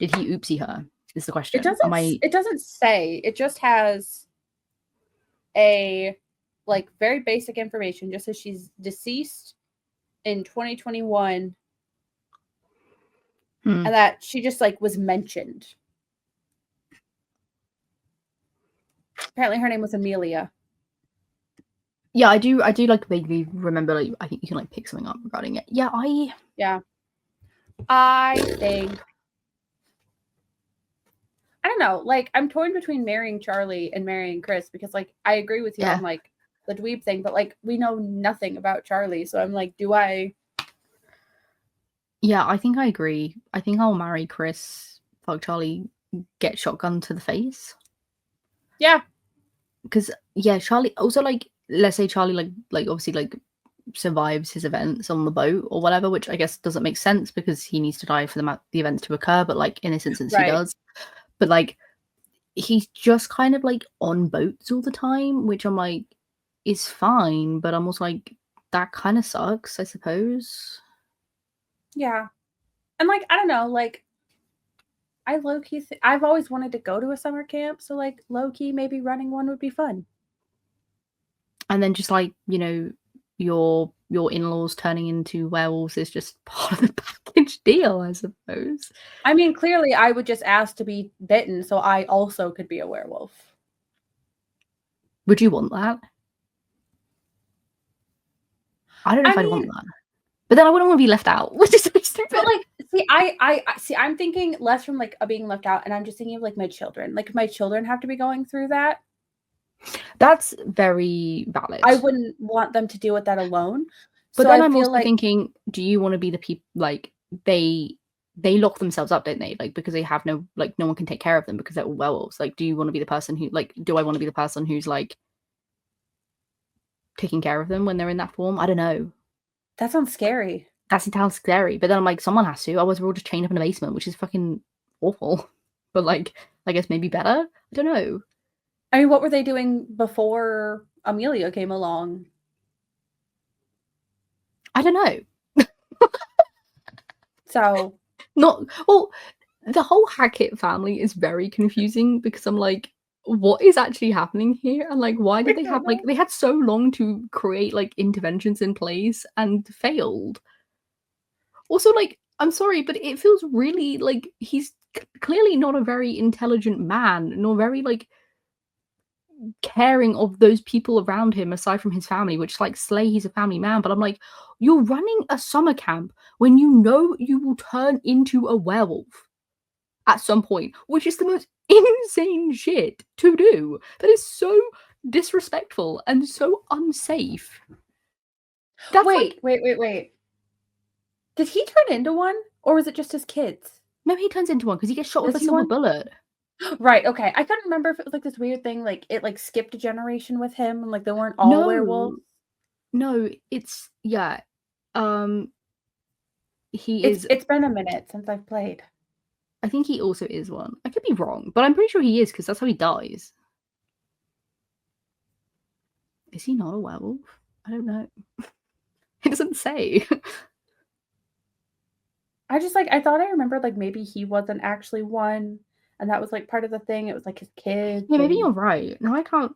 oopsie her? Is the question. It doesn't say. It just has a like very basic information. Just says she's deceased in 2021, and that she just like was mentioned. Apparently, her name was Amelia. Yeah, I do like vaguely remember. Like, I think you can like pick something up regarding it. Yeah, I think I don't know. Like, I'm torn between marrying Charlie and marrying Chris because, like, I agree with you on like the dweeb thing, but like we know nothing about Charlie, so I'm like, do I? Yeah, I think I agree. I think I'll marry Chris. Fuck Charlie. Get shotgun to the face. Yeah. Because Charlie also like. Let's say Charlie like obviously like survives his events on the boat or whatever, which I guess doesn't make sense because he needs to die for the events to occur, but like in this instance he does. But like he's just kind of like on boats all the time, which I'm like is fine, but I'm also like that kind of sucks, I suppose. Yeah. And like I don't know, like I low-key I've always wanted to go to a summer camp, so like low-key maybe running one would be fun. And then just like, you know, your in-laws turning into werewolves is just part of the package deal, I suppose. I mean, clearly I would just ask to be bitten so I also could be a werewolf. Would you want that? I don't know if I'd want that. But then I wouldn't want to be left out, which is so stupid. But like, see, I'm thinking less from like being left out, and I'm just thinking of like my children. Like if my children have to be going through that. That's very valid. I wouldn't want them to deal with that alone. But so then I'm also thinking, do you want to be the people like they they lock themselves up, don't they? Like, because they have no one can take care of them because they're all werewolves. Like, do you want to be the person who do I want to be the person who's like taking care of them when they're in that form? I don't know. That sounds scary. That sounds scary. But then I'm like, someone has to. Otherwise, we're all just chained up in a basement, which is fucking awful. But like, I guess maybe better. I don't know. I mean, what were they doing before Amelia came along? I don't know. So Not well. The whole Hackett family is very confusing because I'm like, what is actually happening here? And like, why did I they don't have know. they had so long to create like interventions in place and failed? Also, like, I'm sorry, but it feels really like he's clearly not a very intelligent man, nor very like caring of those people around him aside from his family, which like Slay, he's a family man. But I'm like, you're running a summer camp when you know you will turn into a werewolf at some point, which is the most insane shit to do. That is so disrespectful and so unsafe. That's Wait, like, wait. Did he turn into one, or was it just his kids? no, he turns into one because he gets shot with Does a he silver one? bullet. Right. Okay. I couldn't remember if it was like this weird thing, like it like skipped a generation with him, and like they weren't all werewolves. No, no, it's yeah. Um, he It's is. it's been a minute since I've played. I think he also is one. I could be wrong, but I'm pretty sure he is because that's how he dies. Is he not a werewolf? I don't know. It doesn't say. I thought I remembered like maybe he wasn't actually one, and that was like part of the thing. It was like his kids Yeah, maybe and you're right. No, I can't.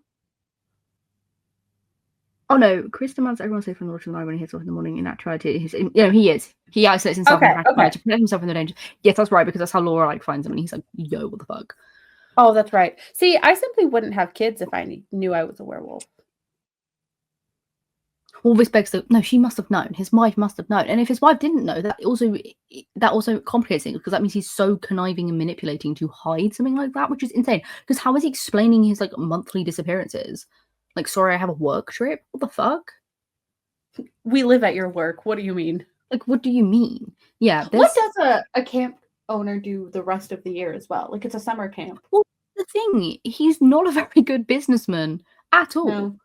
Oh no, Chris demands everyone safe from watching live when he hits off in the morning. In actuality, he is. He isolates himself in okay, the okay. to protect himself from the danger. Yes, that's right, because that's how Laura like finds him, and he's like, "Yo, what the fuck?" Oh, that's right. See, I simply wouldn't have kids if I knew I was a werewolf. All respects that no, she must have known. His wife must have known, and if his wife didn't know, that also complicates things because that means he's so conniving and manipulating to hide something like that, which is insane. Because how is he explaining his like monthly disappearances? Like, sorry, I have a work trip. What the fuck? We live at your work. What do you mean? Like, what do you mean? Yeah, What there's does a camp owner do the rest of the year as well? Like it's a summer camp. well, the thing. He's not a very good businessman at all. No.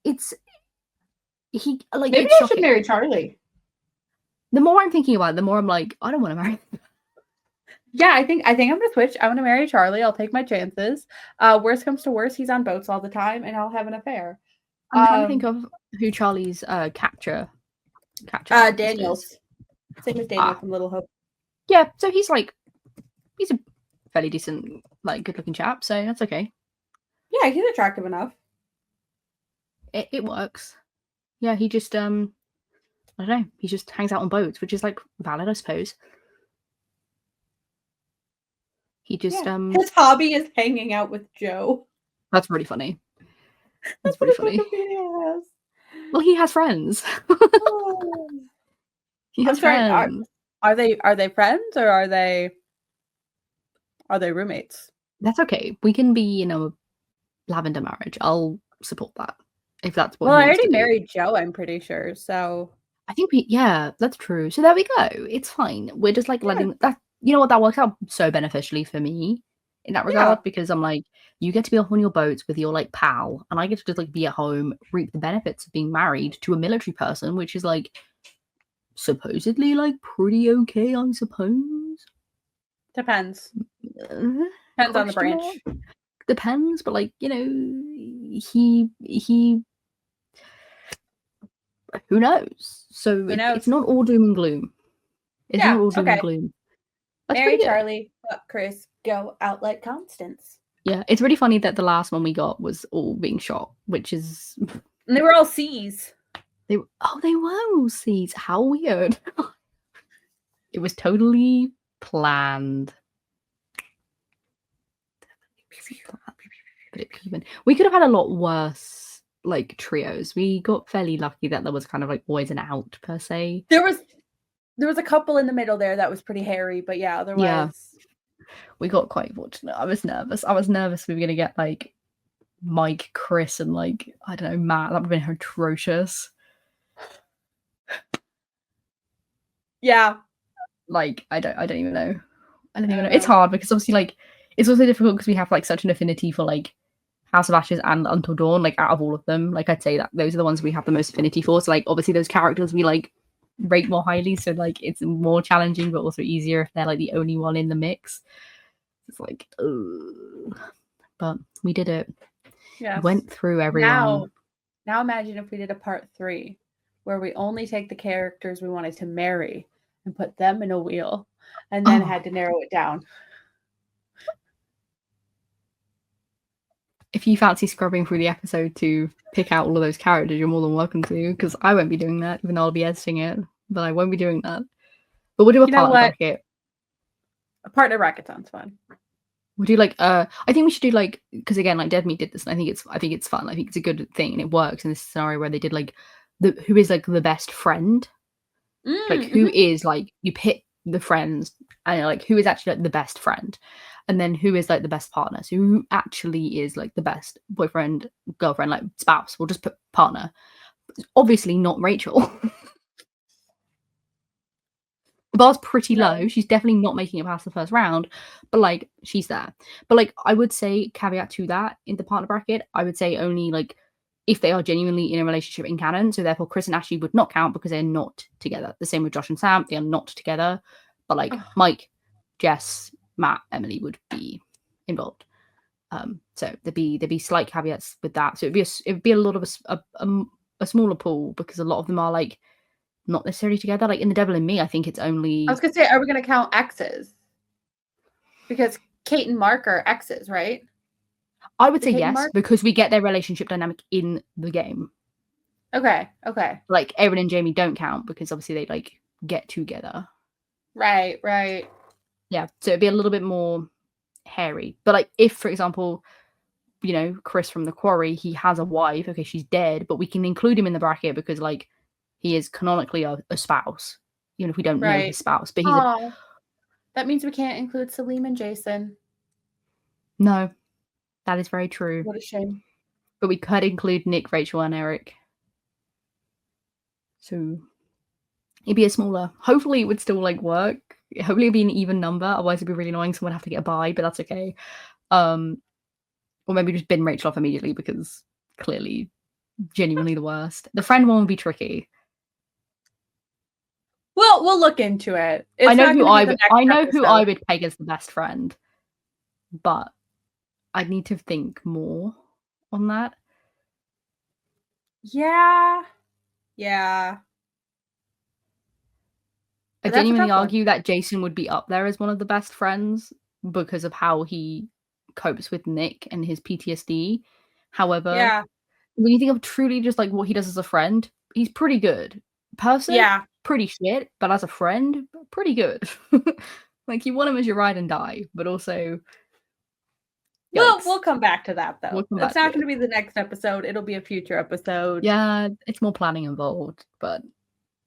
It's he like Maybe it's I should shocking. marry Charlie. The more I'm thinking about it, the more I'm like, I don't want to marry him. Yeah, I think I'm gonna switch. I'm gonna marry Charlie. I'll take my chances. Worst comes to worst, he's on boats all the time, and I'll have an affair. I'm trying to think of who Charlie's capture artist is. Daniels. Same as Daniel Ah, from Little Hope. yeah. So he's a fairly decent, like, good-looking chap. So that's okay. Yeah, he's attractive enough. It works. Yeah, he just I don't know. He just hangs out on boats, which is like valid, I suppose. He just His hobby is hanging out with Joe. That's really funny. That's That's really what a funny. Wikipedia has. Well, he has friends. Oh. He I'm has sorry. friends. Are they friends or are they roommates? That's okay. We can be, lavender marriage. I'll support that if that's what Well, he I wants to already do. married Joe, I'm pretty sure. So I think yeah, that's true. So there we go. It's fine. We're just like yeah, letting that, you know what, that works out so beneficially for me in that yeah. regard because I'm like, you get to be off on your boats with your like pal, and I get to just like be at home, reap the benefits of being married to a military person, which is like supposedly like pretty okay, I suppose. Depends. Uh, Depends on the question mark? branch. Depends, but like, he who knows? So Who it's knows? not all doom and gloom. It's not Yeah. all doom and Okay. gloom. That's Marry pretty good. Charlie, fuck Chris, go out like Constance. Yeah, it's really funny that the last one we got was all being shot, which is And they were all C's. they were all seeds. How weird. It was totally planned. But it could have been. We could have had a lot worse like trios. We got fairly lucky that there was kind of like always an out per se. There was a couple in the middle there that was pretty hairy, but yeah, Yeah. otherwise We got quite fortunate. I was nervous. I was nervous we were gonna get like Mike, Chris, and like I don't know, Matt. That would have been atrocious. Yeah. Like, I don't even know. I don't even know. don't It's know. hard because obviously, like, it's also difficult because we have like such an affinity for like House of Ashes and Until Dawn. Like, out of all of them, like I'd say that those are the ones we have the most affinity for. So, like, obviously, those characters we like rate more highly. So, like, it's more challenging, but also easier if they're like the only one in the mix. It's like, ugh. But we did it. Yes. Went through everyone. Now imagine if we did a part 3 where we only take the characters we wanted to marry and put them in a wheel and then had to narrow it down. If you fancy scrubbing through the episode to pick out all of those characters, you're more than welcome to, because I won't be doing that, even though I'll be editing it, but I won't be doing that. But we'll do a partner bracket. A partner bracket sounds fun. We'll do like I think we should do like, because again, like Dead Meat did this, and I think it's fun. I think it's a good thing and it works in this scenario where they did like who is like the best friend. Like who is like, you pick the friends and like who is actually like the best friend, and then who is like the best partner. So who actually is like the best boyfriend, girlfriend, like spouse. We'll just put partner. Obviously not Rachel. The bar's pretty low. She's definitely not making it past the first round, but like she's there. But like I would say, caveat to that, in the partner bracket, I would say only like if they are genuinely in a relationship in canon. So therefore Chris and Ashley would not count because they're not together. The same with Josh and Sam, they are not together. But like Mike, Jess, Matt, Emily would be involved. So there'd be slight caveats with that. So it'd be a lot of a smaller pool, because a lot of them are like not necessarily together. Like in The Devil in Me, I think it's only... I was gonna say, are we gonna count exes? Because Kate and Mark are exes, right? I would say yes, because we get their relationship dynamic in the game. Okay. Like Erin and Jamie don't count because obviously they like get together. Right. Yeah, so it'd be a little bit more hairy. But like if, for example, you know, Chris from The Quarry, he has a wife, okay, she's dead, but we can include him in the bracket because like he is canonically a spouse, even if we don't know his spouse. But he's that means we can't include Salim and Jason. No, that is very true. What a shame. But we could include Nick, Rachel, and Eric. So it'd be a smaller. Hopefully it would still like work. Hopefully it'd be an even number. Otherwise it'd be really annoying. Someone would have to get a bye, but that's okay. Or maybe just bin Rachel off immediately because clearly, genuinely the worst. The friend one would be tricky. Well, we'll look into it. I know who I would peg as the best friend, but I'd need to think more on that. Yeah. I genuinely argue that Jason would be up there as one of the best friends because of how he copes with Nick and his PTSD. However, when you think of truly just like what he does as a friend, he's pretty good. Pretty shit, but as a friend, pretty good. Like you want him as your ride and die, but also... Well, we'll come back to that though. It's not going to be the next episode. It'll be a future episode. Yeah, it's more planning involved, but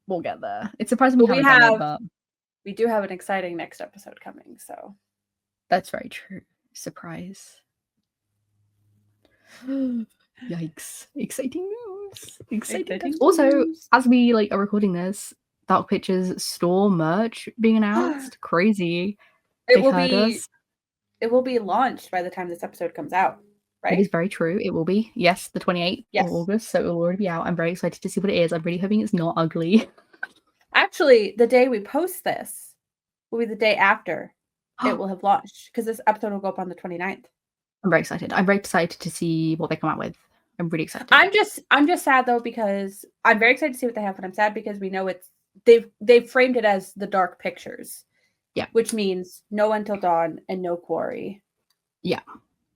we'll get there. It's surprising we haven't done it, but we do have an exciting next episode coming, so that's very true. Surprise. Yikes. Exciting news. Also, as we like are recording this, Dark Pictures store merch being announced. Crazy. It will be launched by the time this episode comes out, right? It is very true. It will be. Yes, the 28th of August, so it will already be out. I'm very excited to see what it is. I'm really hoping it's not ugly. Actually, the day we post this will be the day after it will have launched, because this episode will go up on the 29th. I'm very excited. I'm very excited to see what they come out with. I'm really excited. I'm just sad though, because I'm very excited to see what they have, but I'm sad because we know they've framed it as the Dark Pictures. Yeah. Which means no Until Dawn and no Quarry. Yeah.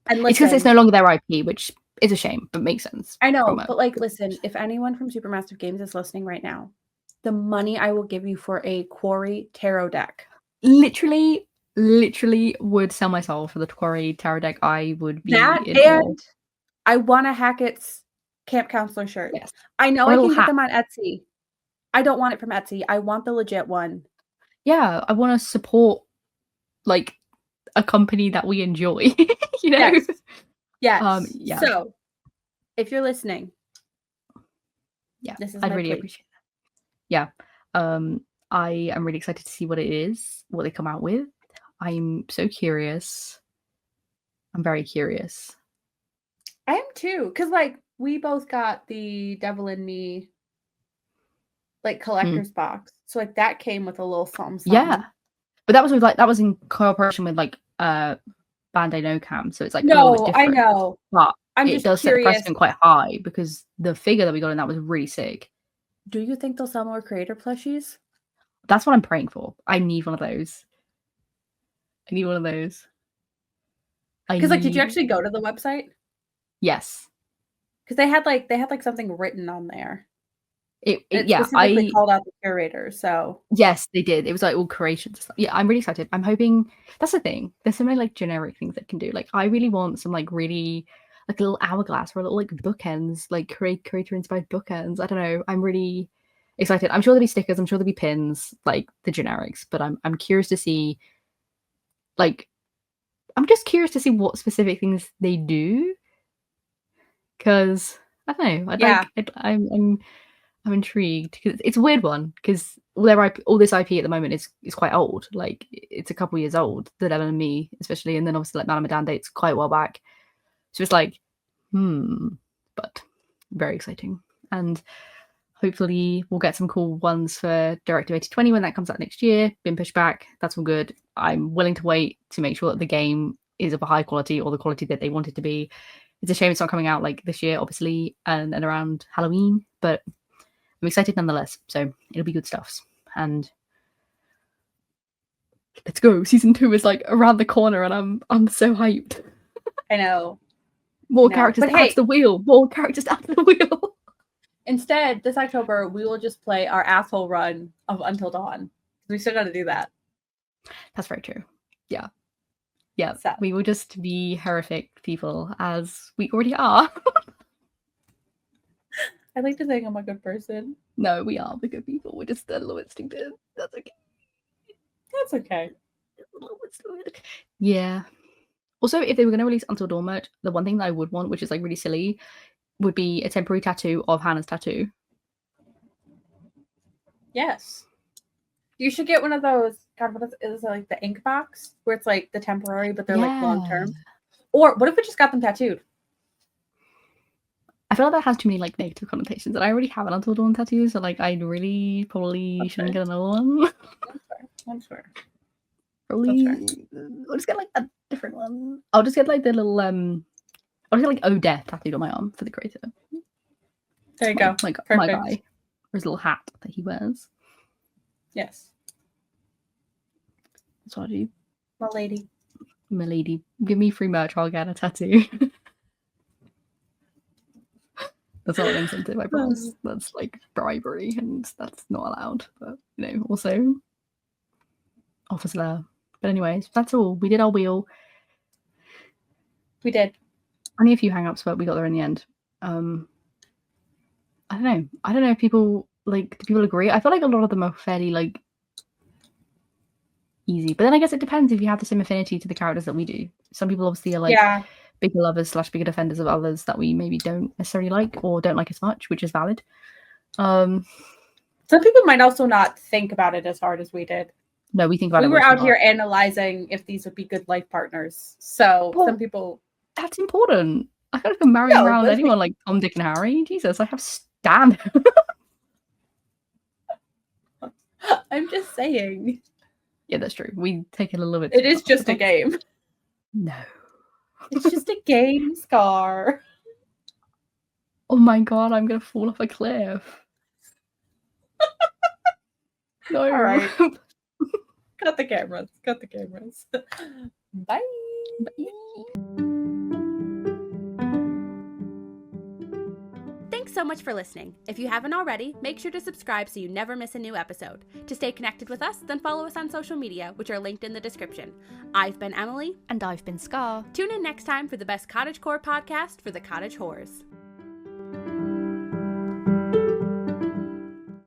And listen, it's because it's no longer their IP, which is a shame, but makes sense. I know, but like, listen, if anyone from Supermassive Games is listening right now, the money I will give you for a Quarry tarot deck. Literally would sell my soul for the Quarry tarot deck. I would be and I want a Hackett's Camp Counselor shirt. Yes. I know I can get them on Etsy. I don't want it from Etsy. I want the legit one. Yeah, I want to support like a company that we enjoy. You know? Yes. Yeah. So if you're listening, yeah, this is I'd really appreciate that. Yeah. I am really excited to see what it is, what they come out with. I'm so curious. I'm very curious. I am too, because like we both got the Devil in Me like collector's box, so like that came with a little something. Yeah, but that was with that was in cooperation with like Bandai No-Cam, so it's like a little bit No, I different. know. But I'm it just does set the curious. precedent quite high because the figure that we got in that was really sick. Do you think they'll sell more creator plushies? That's what I'm praying for. I need one of those. I need one of those. Because like, did you actually go to the website? Yes. Because they had like something written on there. It Yeah, specifically called out the curators. So yes, they did. It was like all creations and stuff. Yeah, I'm really excited. I'm hoping that's the thing. There's so many like generic things that can do. Like I really want some like really like a little hourglass or a little like bookends, like creator inspired bookends. I don't know. I'm really excited. I'm sure there'll be stickers. I'm sure there'll be pins, like the generics. But I'm curious to see. Like, I'm just curious to see what specific things they do. Because I don't know. I'm intrigued because it's a weird one because all this IP at the moment is quite old. Like it's a couple years old. The Devil and Me, especially, and then obviously like Man Medan dates quite a while back. So it's like, but very exciting, and hopefully we'll get some cool ones for Directive 8020 when that comes out next year. Been pushed back. That's all good. I'm willing to wait to make sure that the game is of a high quality or the quality that they want it to be. It's a shame it's not coming out like this year, obviously, and around Halloween, but I'm excited nonetheless, so it'll be good stuff. And let's go. Season 2 is like around the corner, and I'm so hyped. I know. More characters to add to the wheel. More characters to add to the wheel. Instead, this October we will just play our asshole run of Until Dawn. We still got to do that. That's very true. Yeah. Yeah. So. We will just be horrific people as we already are. I like to think I'm a good person. No, we are the good people. We're just a little bit stupid. That's okay. That's okay. A little bit stupid. Yeah. Also, if they were going to release Until Dawn merch, the one thing that I would want, which is like really silly, would be a temporary tattoo of Hannah's tattoo. Yes. You should get one of those. God, what is it, like the ink box where it's like the temporary, but they're like long term. Or what if we just got them tattooed? I feel like that has too many like negative connotations, and I already have an Until Dawn tattoo, so like I really probably shouldn't get another one. That's fair. Probably, I'll just get like a different one. I'll just get like the little I'll just get like "Oh Death" tattooed on my arm for the creator. There you go. My guy, or his little hat that he wears. Yes. That's what I do. My lady, give me free merch, I'll get a tattoo. That's not an incentive, I promise. That's like bribery, and that's not allowed. But you know, also offers there. But anyways, that's all. We did our wheel. We did. Only a few hang-ups, but we got there in the end. I don't know. I don't know if people like. Do people agree? I feel like a lot of them are fairly like easy. But then I guess it depends if you have the same affinity to the characters that we do. Some people obviously are like bigger lovers / bigger defenders of others that we maybe don't necessarily like or don't like as much, which is valid. Some people might also not think about it as hard as we did. No, we think about it. We were out here analyzing if these would be good life partners. So some people. That's important. I feel like I'm marrying around anyone like Tom, Dick, and Harry. Jesus, I have Stan. I'm just saying. Yeah, that's true. We take it a little bit. It is just a game. No. It's just a game, Scar. Oh my god, I'm gonna fall off a cliff. No. All right. Cut the cameras. Bye. Thanks so much for listening. If you haven't already, make sure to subscribe so you never miss a new episode. To stay connected with us, then follow us on social media, which are linked in the description. I've been Emily. And I've been Scar. Tune in next time for the best cottagecore podcast for the cottage whores.